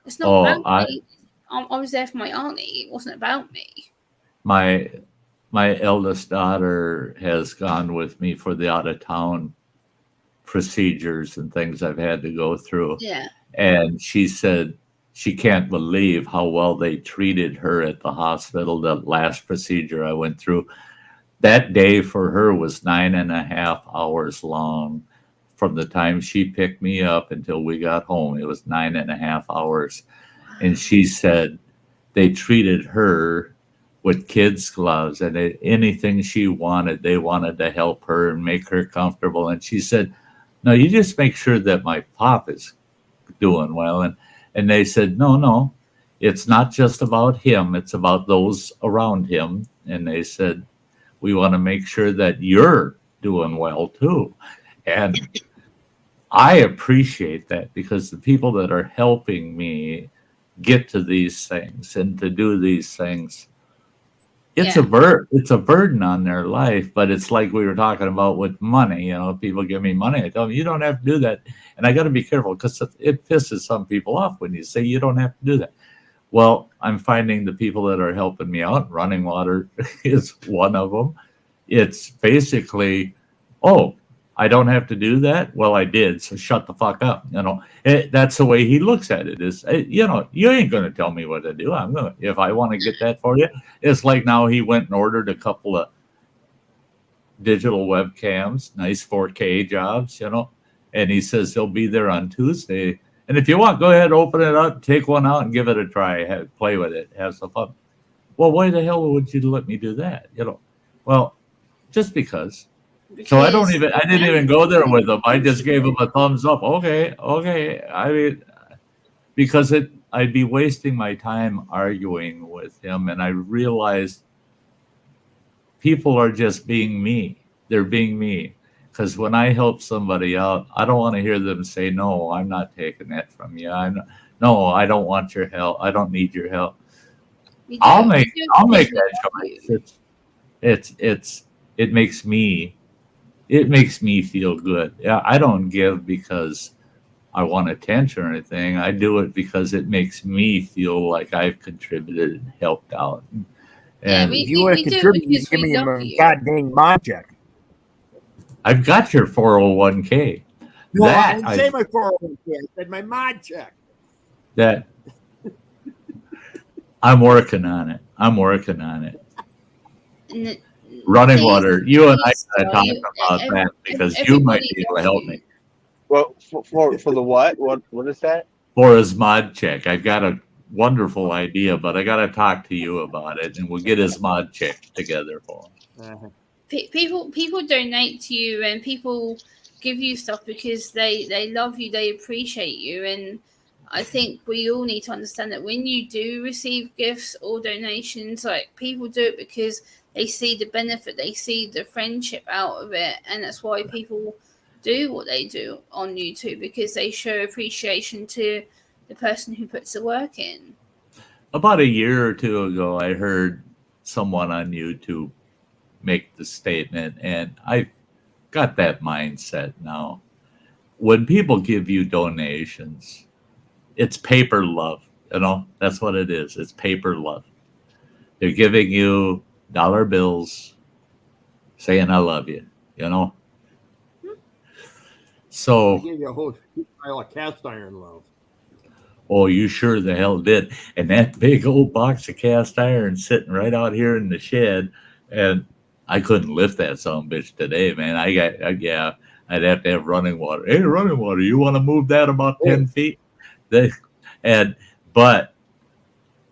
it's not about me. I was there for my auntie. It wasn't about me. My eldest daughter has gone with me for the out of town procedures and things I've had to go through. Yeah. And she said she can't believe how well they treated her at the hospital. The last procedure I went through, that day for her was 9.5 hours long. From the time she picked me up until we got home, it was 9.5 hours. And she said they treated her with kids' gloves, and anything she wanted, they wanted to help her and make her comfortable. And she said, "No, you just make sure that my pop is doing well." And they said, no, it's not just about him. It's about those around him. And they said, we want to make sure that you're doing well too. And I appreciate that, because the people that are helping me get to these things and to do these things, it's a burden on their life. But it's like we were talking about with money. People give me money, I tell them, you don't have to do that. And I got to be careful, because it pisses some people off when you say you don't have to do that. Well, I'm finding the people that are helping me out, Running Water is one of them. It's basically, oh, I don't have to do that. Well, I did, so shut the fuck up. That's the way he looks at it. Is you ain't going to tell me what to do. I'm gonna, if I want to get that for you. It's like now he went and ordered a couple of digital webcams, nice 4K jobs, and he says they'll be there on Tuesday. And if you want, go ahead, open it up, take one out, and give it a try. Play with it, have some fun. Well, why the hell would you let me do that? Well, just because. So I didn't even go there with him. I just gave him a thumbs up. Okay. I mean, because I'd be wasting my time arguing with him. And I realized people are just being me. They're being me. Because when I help somebody out, I don't want to hear them say, "No, I'm not taking that from you. No, I don't want your help. I don't need your help." I'll make that choice. It makes me feel good. Yeah, I don't give because I want attention or anything. I do it because it makes me feel like I've contributed and helped out. And if you want to contribute, you give me a goddamn mod check. I've got your 401k. No, I didn't say my 401k. I said my mod check. That I'm working on it. Running Water, you and I gotta talk about that, because you might be able to help me. Well, for the what? What is that? For his mod check. I've got a wonderful idea, but I gotta talk to you about it, and we'll get his mod check together for him. People donate to you, and people give you stuff because they love you, they appreciate you. And I think we all need to understand that when you do receive gifts or donations, like, people do it because they see the benefit, they see the friendship out of it. And that's why people do what they do on YouTube, because they show appreciation to the person who puts the work in. About a year or two ago, I heard someone on YouTube make the statement, and I've got that mindset now. When people give you donations, it's paper love. That's what it is. It's paper love. They're giving you dollar bills saying I love you, So I gave you a whole pile of cast iron love. Oh, you sure the hell did. And that big old box of cast iron sitting right out here in the shed, and I couldn't lift that son of a bitch today, man. I'd have to have Running Water. Hey, Running Water, you want to move that about 10 feet? But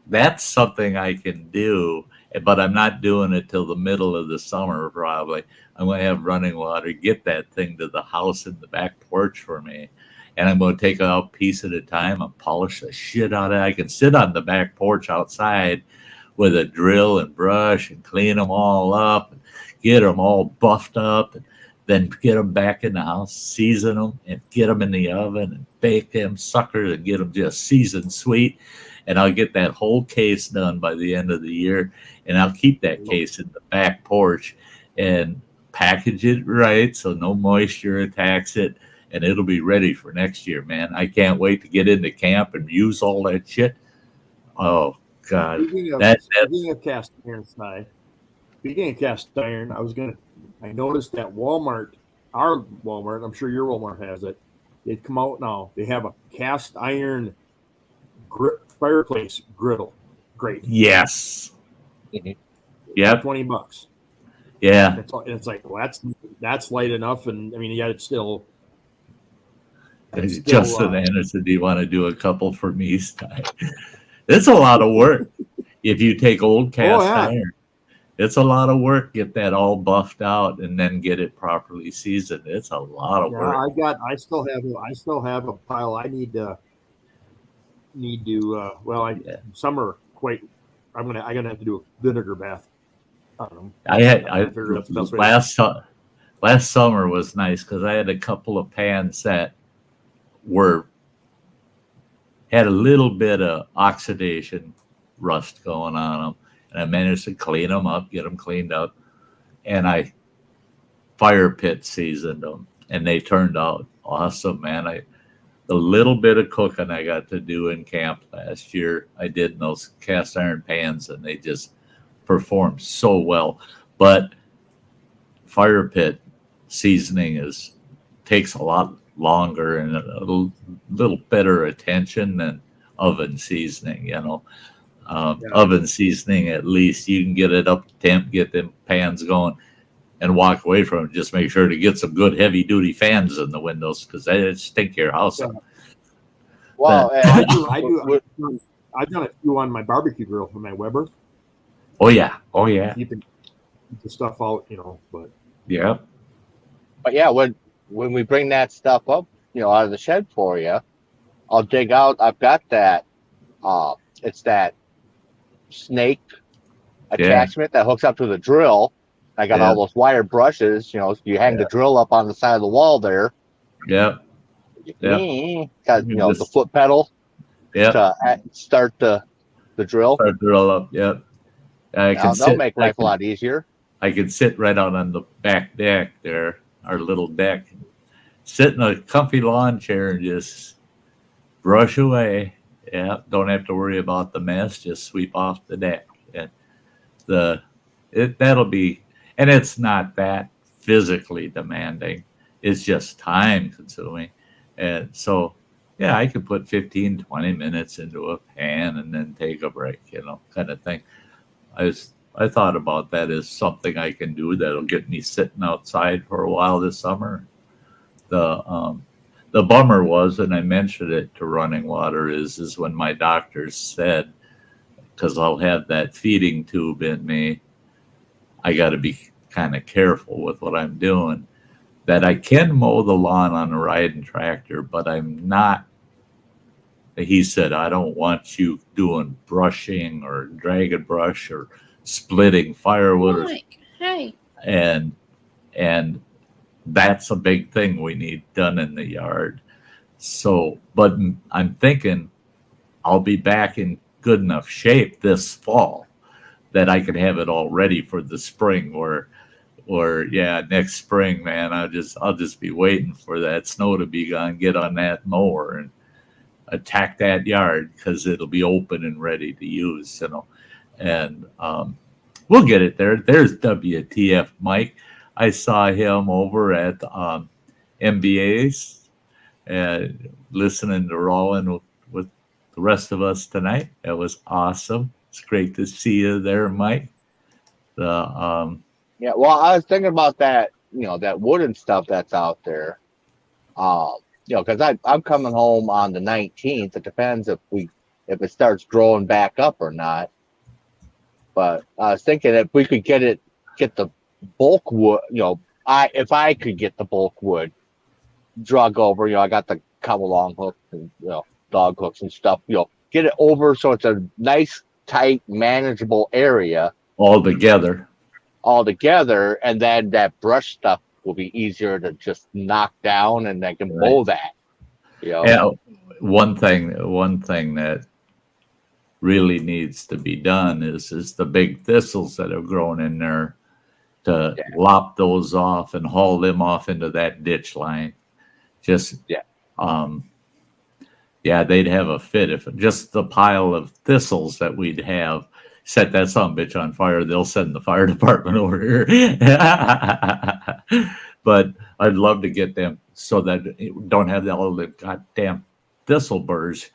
that's something I can do, but I'm not doing it till the middle of the summer, probably. I'm going to have Running Water get that thing to the house in the back porch for me. and I'm going to take it out piece at a time and polish the shit out of it. I can sit on the back porch outside with a drill and brush and clean them all up, and get them all buffed up, and then get them back in the house, season them, and get them in the oven and bake them suckers and get them just seasoned sweet. And I'll get that whole case done by the end of the year, and I'll keep that case in the back porch and package it right so no moisture attacks it, and it'll be ready for next year, man. I can't wait to get into camp and use all that shit. Oh, God. Speaking of cast iron, Sty. Speaking of cast iron, I noticed that Walmart, our Walmart, I'm sure your Walmart has it. They've come out now. They have a cast iron fireplace griddle. Great. Yes. Yep. $20. Yeah. It's like, well, that's light enough, and I mean, yeah, it's still. Justin Anderson, do you want to do a couple for me, Sty? It's a lot of work. If you take old cast iron, it's a lot of work. Get that all buffed out and then get it properly seasoned. It's a lot of work. I still have a pile. I need to. Summer quite. I'm gonna have to do a vinegar bath. I don't know. Last summer was nice because I had a couple of pans that had a little bit of oxidation rust going on them, and I managed to clean them up, get them cleaned up, and I fire pit seasoned them, and they turned out awesome, man. The little bit of cooking I got to do in camp last year, I did in those cast iron pans, and they just performed so well. But fire pit seasoning takes a lot longer and a little better attention than oven seasoning, Oven seasoning, at least you can get it up to temp, get them pans going, and walk away from it. Just make sure to get some good heavy duty fans in the windows because they stink your house up. Well, I've done a few on my barbecue grill for my Weber. Oh yeah. Keep the stuff out, but yeah. But yeah, when we bring that stuff up, out of the shed for you, I'll dig out. I've got that. It's that snake attachment that hooks up to the drill. I got all those wire brushes. You hang the drill up on the side of the wall there. Yeah. Got the foot pedal. Yeah. To start the drill. Start the drill up. Yeah. That'll make life a lot easier. I could sit right out on the back deck there, our little deck, sit in a comfy lawn chair and just brush away. Yeah, don't have to worry about the mess. Just sweep off the deck, and that'll be. And it's not that physically demanding. It's just time consuming, and so yeah, I could put 15, 20 minutes into a pan and then take a break, kind of thing. I thought about that as something I can do that'll get me sitting outside for a while this summer. The bummer was, and I mentioned it to Running Water, is when my doctor said, because I'll have that feeding tube in me, I got to be kind of careful with what I'm doing, that I can mow the lawn on a riding tractor, but I'm not. He said, I don't want you doing brushing or drag and brush or splitting firewood. Hey. And that's a big thing we need done in the yard. So, but I'm thinking I'll be back in good enough shape this fall that I can have it all ready for the spring or next spring, man. I'll just be waiting for that snow to be gone, get on that mower and attack that yard because it'll be open and ready to use, and we'll get it there. There's WTF Mike. I saw him over at MBA's and listening to Roland with the rest of us tonight. That was awesome. It's great to see you there, Mike. Yeah, well, I was thinking about that, that wooden stuff that's out there. Because I'm coming home on the 19th. It depends if it starts growing back up or not. But I was thinking if we could get the bulk wood, if I could get the bulk wood drug over, I got the come along hooks and dog hooks and stuff. Get it over so it's a nice, tight, manageable area all together. And then that brush stuff will be easier to just knock down, and they can mow that. Yeah, one thing that really needs to be done is the big thistles that have grown in there, to lop those off and haul them off into that ditch line. Just they'd have a fit if just the pile of thistles that we'd have set that sumbitch on fire. They'll send the fire department over here. But I'd love to get them so that it don't have all the goddamn thistle burrs.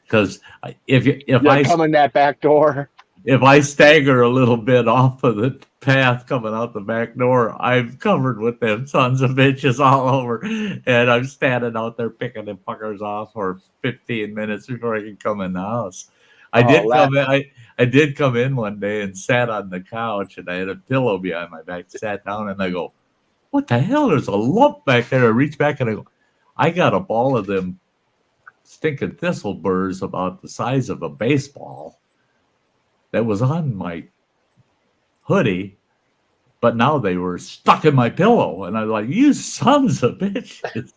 Because if I come in that back door, if I stagger a little bit off of the path coming out the back door, I'm covered with them sons of bitches all over, and I'm standing out there picking them fuckers off for 15 minutes before I can come in the house. I did come in one day and sat on the couch, and I had a pillow behind my back. Sat down, and I go, "What the hell? There's a lump back there." I reach back and I go, "I got a ball of them stinking thistle burrs about the size of a baseball that was on my hoodie, but now they were stuck in my pillow." And I was like, "You sons of bitches."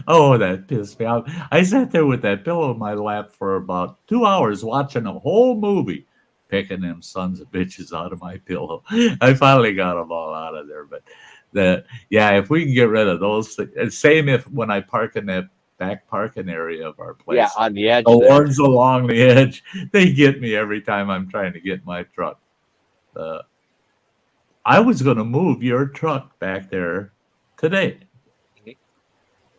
Oh, that pissed me off. I sat there with that pillow in my lap for about 2 hours watching a whole movie, picking them sons of bitches out of my pillow. I finally got them all out of there. But if we can get rid of those things. Same if when I park in that back parking area of our place. Yeah, on the edge. The ones along the edge, they get me every time I'm trying to get my truck. I was going to move your truck back there today.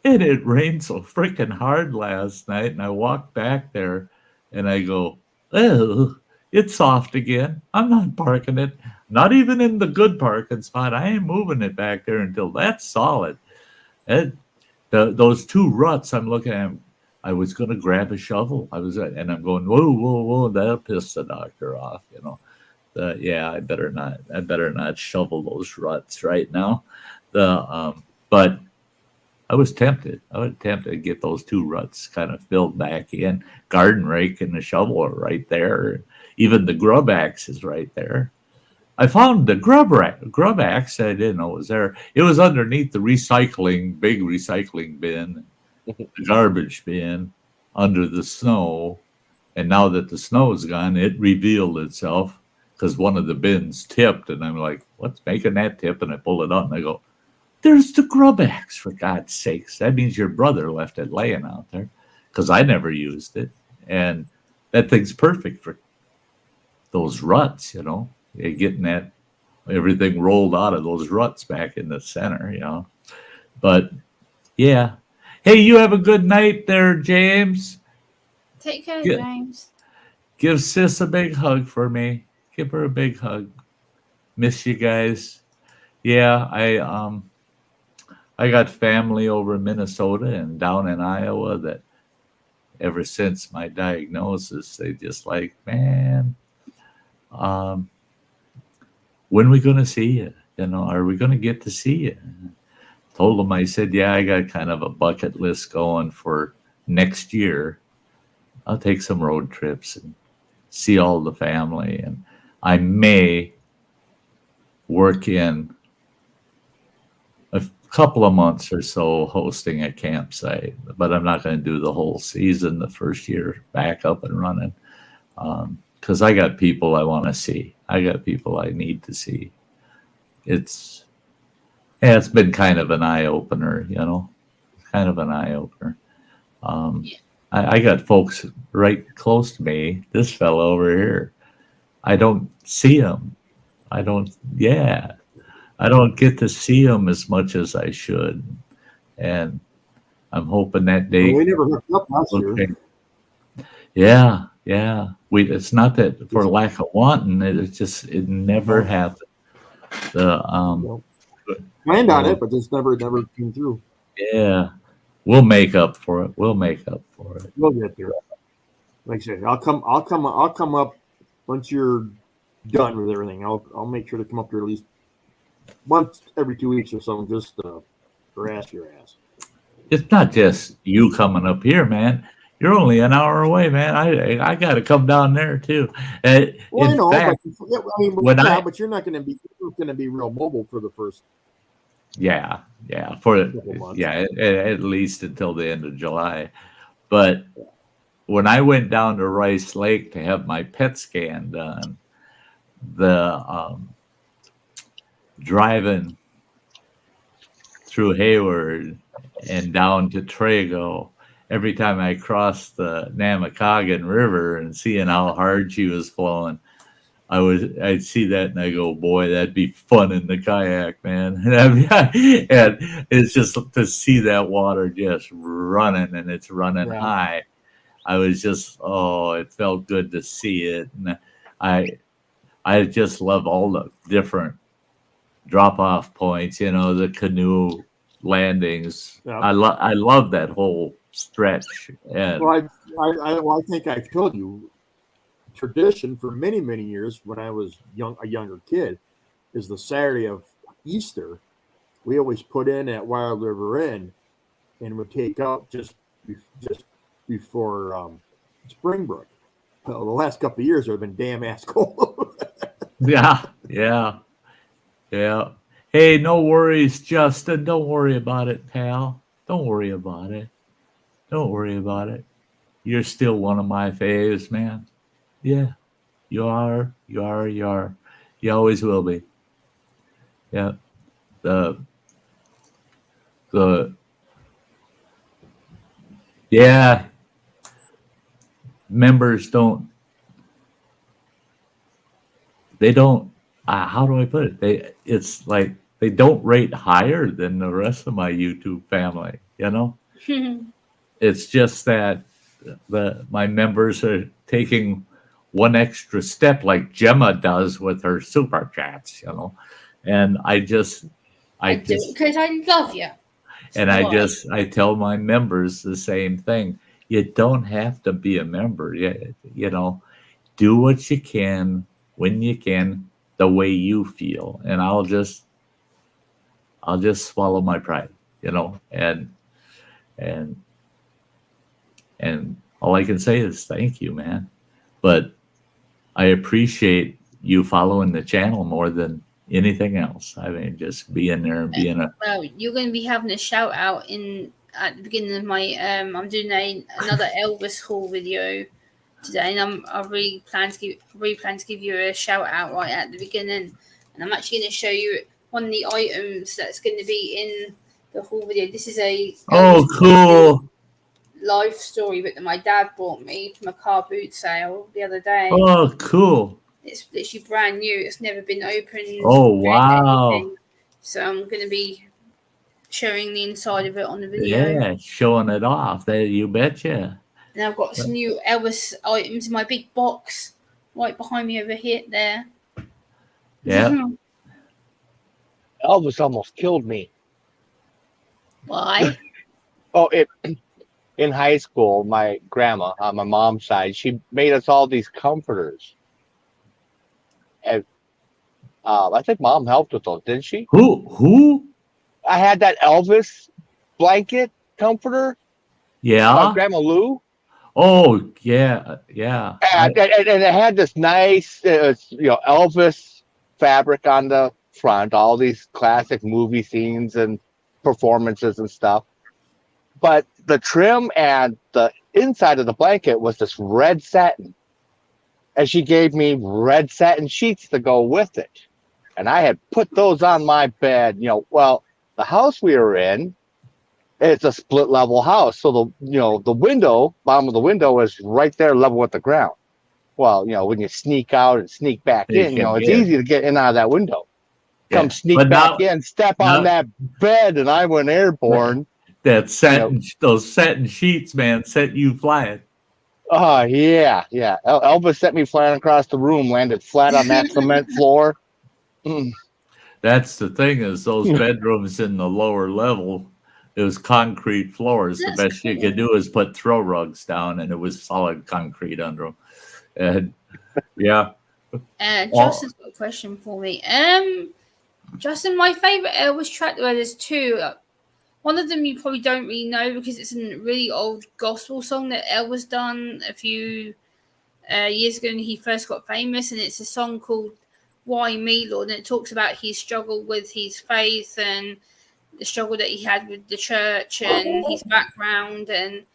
And it rained so freaking hard last night, and I walked back there, and I go, "Oh, it's soft again. I'm not parking it. Not even in the good parking spot. I ain't moving it back there until that's solid." And those two ruts I'm looking at, I was going to grab a shovel. And I'm going, whoa, that'll piss the doctor off, I better not shovel those ruts right now. But I was tempted. To get those two ruts kind of filled back in. Garden rake and the shovel are right there. Even the grub axe is right there. I found the grub axe. I didn't know it was there. It was underneath the big recycling bin, the garbage bin, under the snow. And now that the snow is gone, it revealed itself because one of the bins tipped. And I'm like, "What's making that tip?" And I pull it out and I go, "There's the grub axe, for God's sakes. That means your brother left it laying out there because I never used it." And that thing's perfect for those ruts, getting that everything rolled out of those ruts back in the center, But yeah. Hey, you have a good night there, James. Take care, James. Give Sis a big hug for me. Give her a big hug. Miss you guys. Yeah, I got family over in Minnesota and down in Iowa that ever since my diagnosis, they just like, "Man, when are we going to see you? Are we going to get to see you?" Told them, I said, "Yeah, I got kind of a bucket list going for next year. I'll take some road trips and see all the family. And I may work in a couple of months or so hosting a campsite, but I'm not going to do the whole season the first year back up and running. Because I got people I want to see. I got people I need to see. It's been kind of an eye-opener, kind of an eye-opener. I got folks right close to me. This fellow over here, I don't see him. I don't get to see him as much as I should. And I'm hoping that day. We never hooked up last year. Yeah. It's not that for lack of wanting, it never happened. Planned on it, but just never came through. Yeah. We'll make up for it. We'll get there. Like I said, I'll come up once you're done with everything. I'll make sure to come up here at least once every 2 weeks or something, just harass your ass. it's not just you coming up here, man. You're only an hour away, man. I got to come down there too. Well, I In know, fact, when but you're not going to be real mobile for the first yeah, couple months. at least until the end of July. But when I went down to Rice Lake to have my PET scan done, the driving through Hayward and down to Trago, every time I crossed the Namakagon River and seeing how hard she was flowing, I'd see that and I go, boy, that'd be fun in the kayak, man. And it's just to see that water just running, and it's running high. I was just, it felt good to see it. And I just love all the different drop-off points, you know, the canoe landings. Yeah. I love that whole stretch. And I think I've told you, tradition for many, many years when I was a younger kid is the Saturday of Easter. We always put in at Wild River Inn and would take out just before Springbrook. Well, the last couple of years have been damn ass cold. Yeah. Hey, no worries, Justin. Don't worry about it, pal. Don't worry about it. You're still one of my faves, man. Yeah, you are. You always will be. Yeah. Yeah. Members don't. They don't. How do I put it? It's like they don't rate higher than the rest of my YouTube family. You know. It's just that my members are taking one extra step, like Gemma does with her super chats, you know. And I do because I love you. And I tell my members the same thing. You don't have to be a member. You know, do what you can when you can, the way you feel. And I'll just swallow my pride, you know, and all I can say is thank you, man. But I appreciate you following the channel more than anything else. I mean, just being there and being Well, you're going to be having a shout out at the beginning of my. I'm doing another Elvis haul video today, and I really plan to give you a shout out right at the beginning. And I'm actually going to show you one of the items that's going to be in the haul video. This is a cool life story book that my dad bought me from a car boot sale the other day. Oh, cool. It's literally brand new. It's never been opened. Oh, wow. So I'm going to be showing the inside of it on the video. Yeah, showing it off. There, you betcha. And I've got some new Elvis items in my big box right behind me over here. There. Yeah. Elvis almost killed me. Why? In high school, my grandma on my mom's side, she made us all these comforters. And I think Mom helped with those, didn't she? Who? I had that Elvis blanket comforter. Yeah. Grandma Lou. Oh, yeah. And it had this nice, Elvis fabric on the front, all these classic movie scenes and performances and stuff. But the trim and the inside of the blanket was this red satin. And she gave me red satin sheets to go with it. And I had put those on my bed. The house we were in, it's a split level house. So the window, bottom of the window is right there level with the ground. Well, when you sneak out and sneak back in, it's easy to get in out of that window. Yeah. Come sneak back in, step on that bed, and I went airborne. That satin, those satin sheets, man, set you flying. Oh, yeah. Elvis sent me flying across the room, landed flat on that cement floor. That's the thing, is those bedrooms in the lower level, it was concrete floors. The best you could do is put throw rugs down, and it was solid concrete under them. And yeah. Justin's got a question for me. Justin, my favorite Elvis track, there's two. One of them you probably don't really know because it's a really old gospel song that Elvis done a few years ago when he first got famous, and it's a song called "Why Me, Lord," and it talks about his struggle with his faith and the struggle that he had with the church and his background. And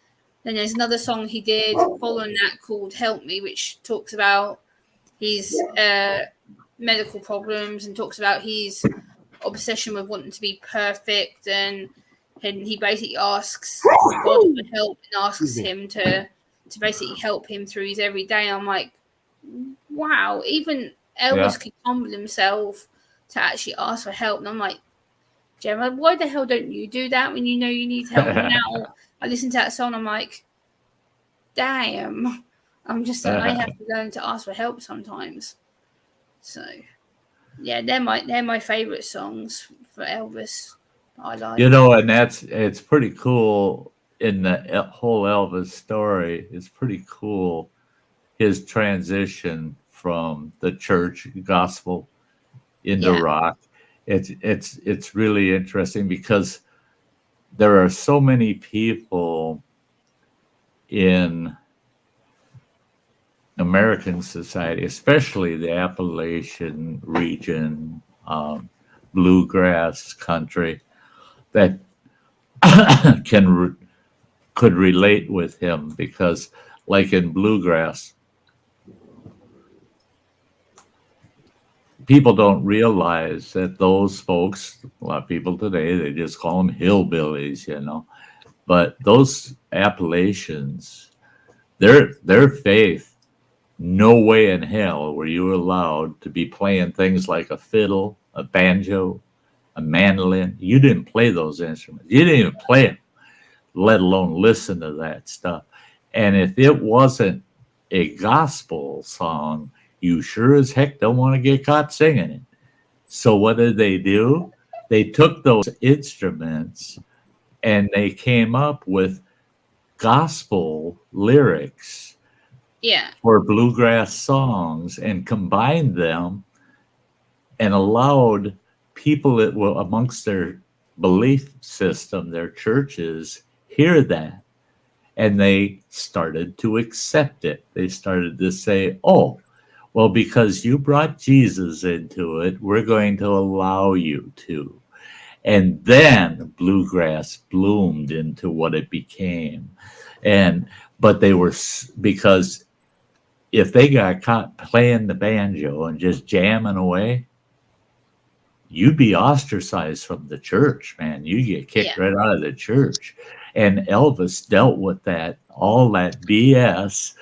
then there's another song he did following that called "Help Me," which talks about his medical problems and talks about his obsession with wanting to be perfect, and he basically asks God for help and asks him to basically help him through his everyday. I'm like, wow, even Elvis could humble himself to actually ask for help. And I'm like, Gemma, why the hell don't you do that when you know you need help? And now I listen to that song, I'm like, damn, I'm just I have to learn to ask for help sometimes. So yeah, they're my favorite songs for Elvis. I like. You know, and it's pretty cool in the whole Elvis story. It's pretty cool his transition from the church gospel into rock. It's really interesting because there are so many people in American society, especially the Appalachian region, bluegrass country, that could relate with him because, like in bluegrass, people don't realize that those folks, a lot of people today, they just call them hillbillies, you know. But those Appalachians, their faith, no way in hell were you allowed to be playing things like a fiddle, a banjo, a mandolin. You didn't play those instruments. You didn't even play them, let alone listen to that stuff. And if it wasn't a gospel song, you sure as heck don't want to get caught singing it. So what did they do? They took those instruments and they came up with gospel lyrics for bluegrass songs and combined them and allowed people that were amongst their belief system, their churches, hear that. And they started to accept it. They started to say, oh, well, because you brought Jesus into it, we're going to allow you to. And then bluegrass bloomed into what it became. But they were, because if they got caught playing the banjo and just jamming away, you'd be ostracized from the church, man. You get kicked right out of the church. And Elvis dealt with that, all that BS.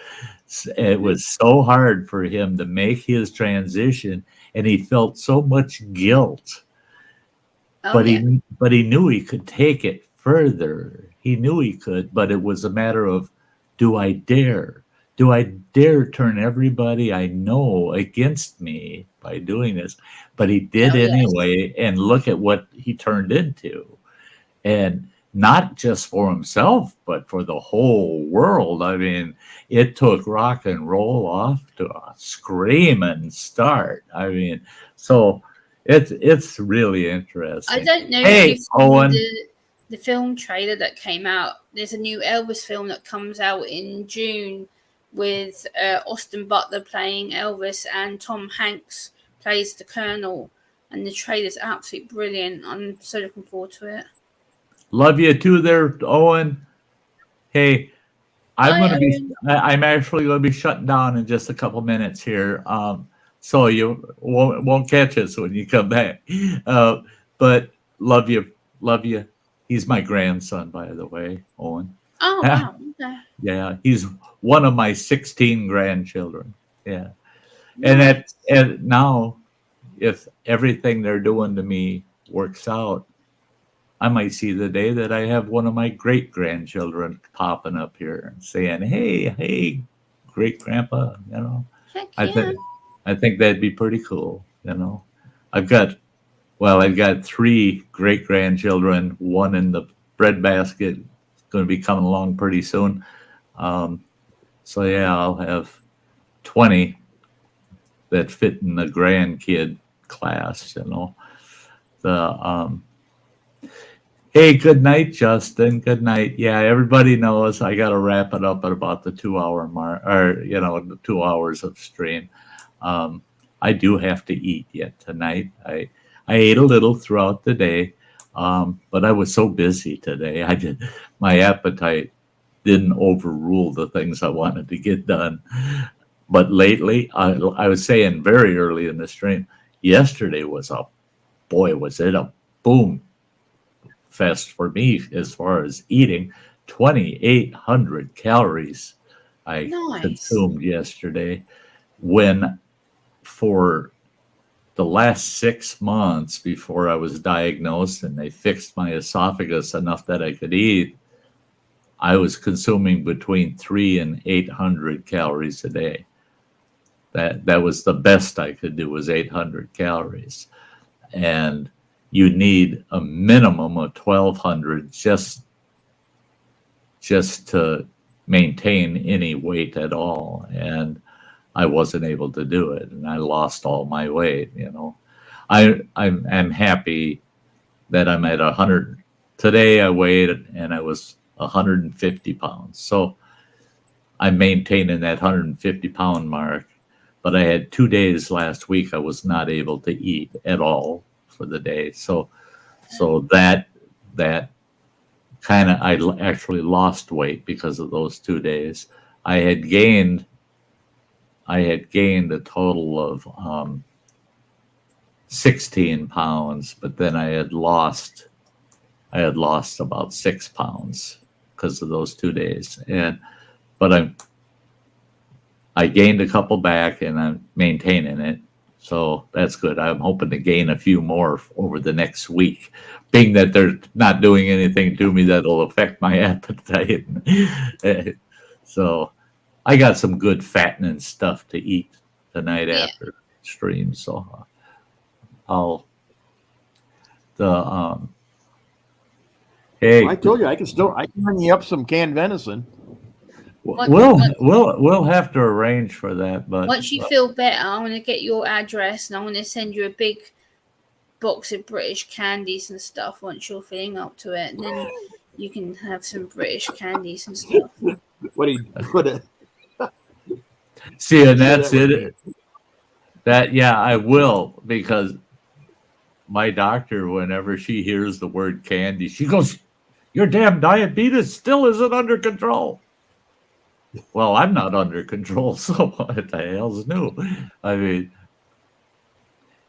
It was so hard for him to make his transition, and he felt so much guilt. But he knew he could take it further. He knew he could, but it was a matter of, do I dare? Do I dare turn everybody I know against me by doing this? But he did anyway, and look at what he turned into. And not just for himself, but for the whole world. I mean, it took rock and roll off to a screaming start. I mean, so it's really interesting. I don't know if you've seen the film trailer that came out. There's a new Elvis film that comes out in June with Austin Butler playing Elvis and Tom Hanks plays the Colonel. And the trailer's absolutely brilliant. I'm so looking forward to it. Love you too there, Owen. Hey, I'm actually going to be shutting down in just a couple minutes here. So you won't catch us when you come back. But love you. He's my grandson, by the way, Owen. Oh, wow. Okay. Yeah, he's one of my 16 grandchildren. Yeah. Nice. And now, if everything they're doing to me works out, I might see the day that I have one of my great-grandchildren popping up here and saying, hey, great-grandpa, you know. Heck yeah. I think that'd be pretty cool, you know. I've got 3 great-grandchildren, one in the breadbasket, going to be coming along pretty soon. So, yeah, I'll have 20 that fit in the grandkid class, you know. Hey, good night, Justin. Good night. Yeah, everybody knows I got to wrap it up at about the 2 hour mark, or the 2 hours of stream. I do have to eat yet tonight. I ate a little throughout the day, but I was so busy today. My appetite didn't overrule the things I wanted to get done. But lately, I was saying very early in the stream, yesterday was was it a boom fest for me as far as eating. 2,800 calories I consumed yesterday, when for the last 6 months before I was diagnosed and they fixed my esophagus enough that I could eat, I was consuming between 300 and 800 calories a day. That was the best I could do, was 800 calories. And you need a minimum of 1,200 just to maintain any weight at all. And I wasn't able to do it, and I lost all my weight. I'm happy that I'm at 100. Today I weighed and I was 150 pounds. So I'm maintaining that 150-pound mark. But I had 2 days last week I was not able to eat at all for the day. So that kind of, I actually lost weight because of those 2 days. I had gained a total of 16 pounds, but then I had lost about 6 pounds because of those 2 days. But I gained a couple back, and I'm maintaining it. So that's good. I'm hoping to gain a few more over the next week, being that they're not doing anything to me that'll affect my appetite. So I got some good fattening stuff to eat tonight after stream. So hey, I told you I can bring you up some canned venison. We'll have to arrange for that. But once you feel better, I'm going to get your address and I'm going to send you a big box of British candies and stuff once you're feeling up to it, and then you can have some British candies and stuff. What do you put it? See, and that's it. I will, because my doctor, whenever she hears the word candy, she goes, "Your damn diabetes still isn't under control." Well, I'm not under control, so what the hell's new? I mean,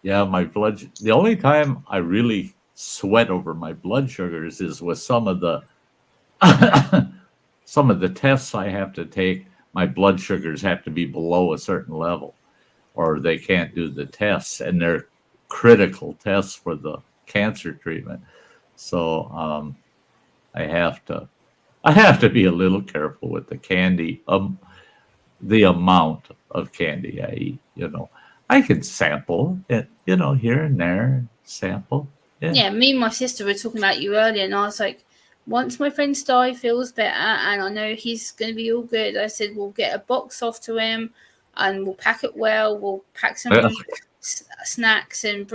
my blood. The only time I really sweat over my blood sugars is with some of the tests I have to take. My blood sugars have to be below a certain level, or they can't do the tests, and they're critical tests for the cancer treatment. So I have to be a little careful with the candy, the amount of candy I eat. I can sample it, here and there, sample. Yeah, me and my sister were talking about you earlier, and I was like, once my friend Sty feels better and I know he's going to be all good, I said, we'll get a box off to him and we'll pack it well. We'll pack some snacks and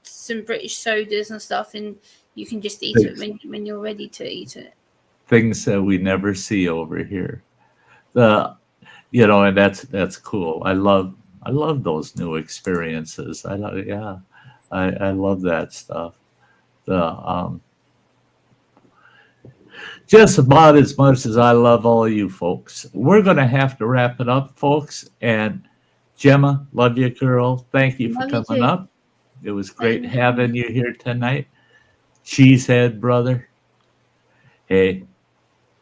some British sodas and stuff, and you can just eat it when you're ready to eat it. Things that we never see over here. And that's cool. I love those new experiences. I love that stuff. Just about as much as I love all you folks. We're going to have to wrap it up, folks. And Gemma, love you, girl. Thank you for coming up. It was great having you here tonight. Cheesehead, brother. Hey,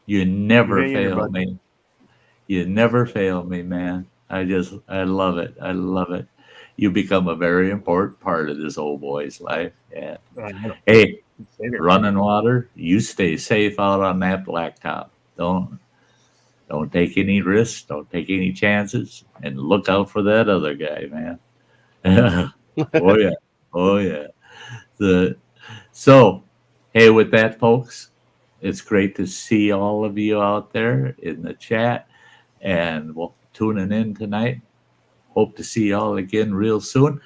you never fail me. You never fail me, man. I love it. I love it. You become a very important part of this old boy's life. Yeah. Hey, running water, you stay safe out on that blacktop. Don't take any risks. Don't take any chances. And look out for that other guy, man. Oh, yeah. Oh, yeah. So, hey, with that, folks, it's great to see all of you out there in the chat. And we'll tuning in tonight. Hope to see y'all again real soon.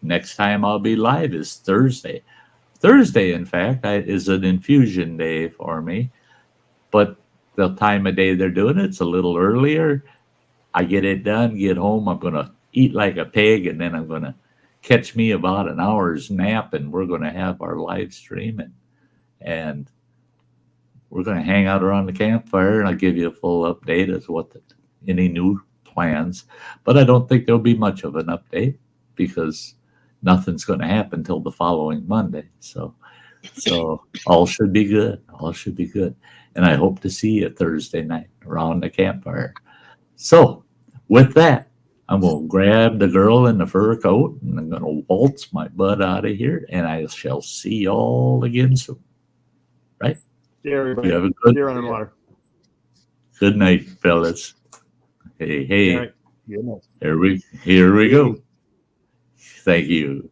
Next time I'll be live is Thursday. Thursday, in fact, is an infusion day for me. But the time of day they're doing it's a little earlier. I get it done, get home. I'm going to eat like a pig, and then I'm going to catch me about an hour's nap, and we're going to have our live stream, and we're going to hang out around the campfire, and I'll give you a full update as what any new plans. But I don't think there'll be much of an update because nothing's going to happen till the following Monday. So all should be good. All should be good. And I hope to see you Thursday night around the campfire. So with that, I'm going to grab the girl in the fur coat, and I'm going to waltz my butt out of here, and I shall see y'all again soon. Right? Yeah, everybody. You have a good, Deer on the water. good night, fellas. Hey. All right. Good night. Here we go. Thank you.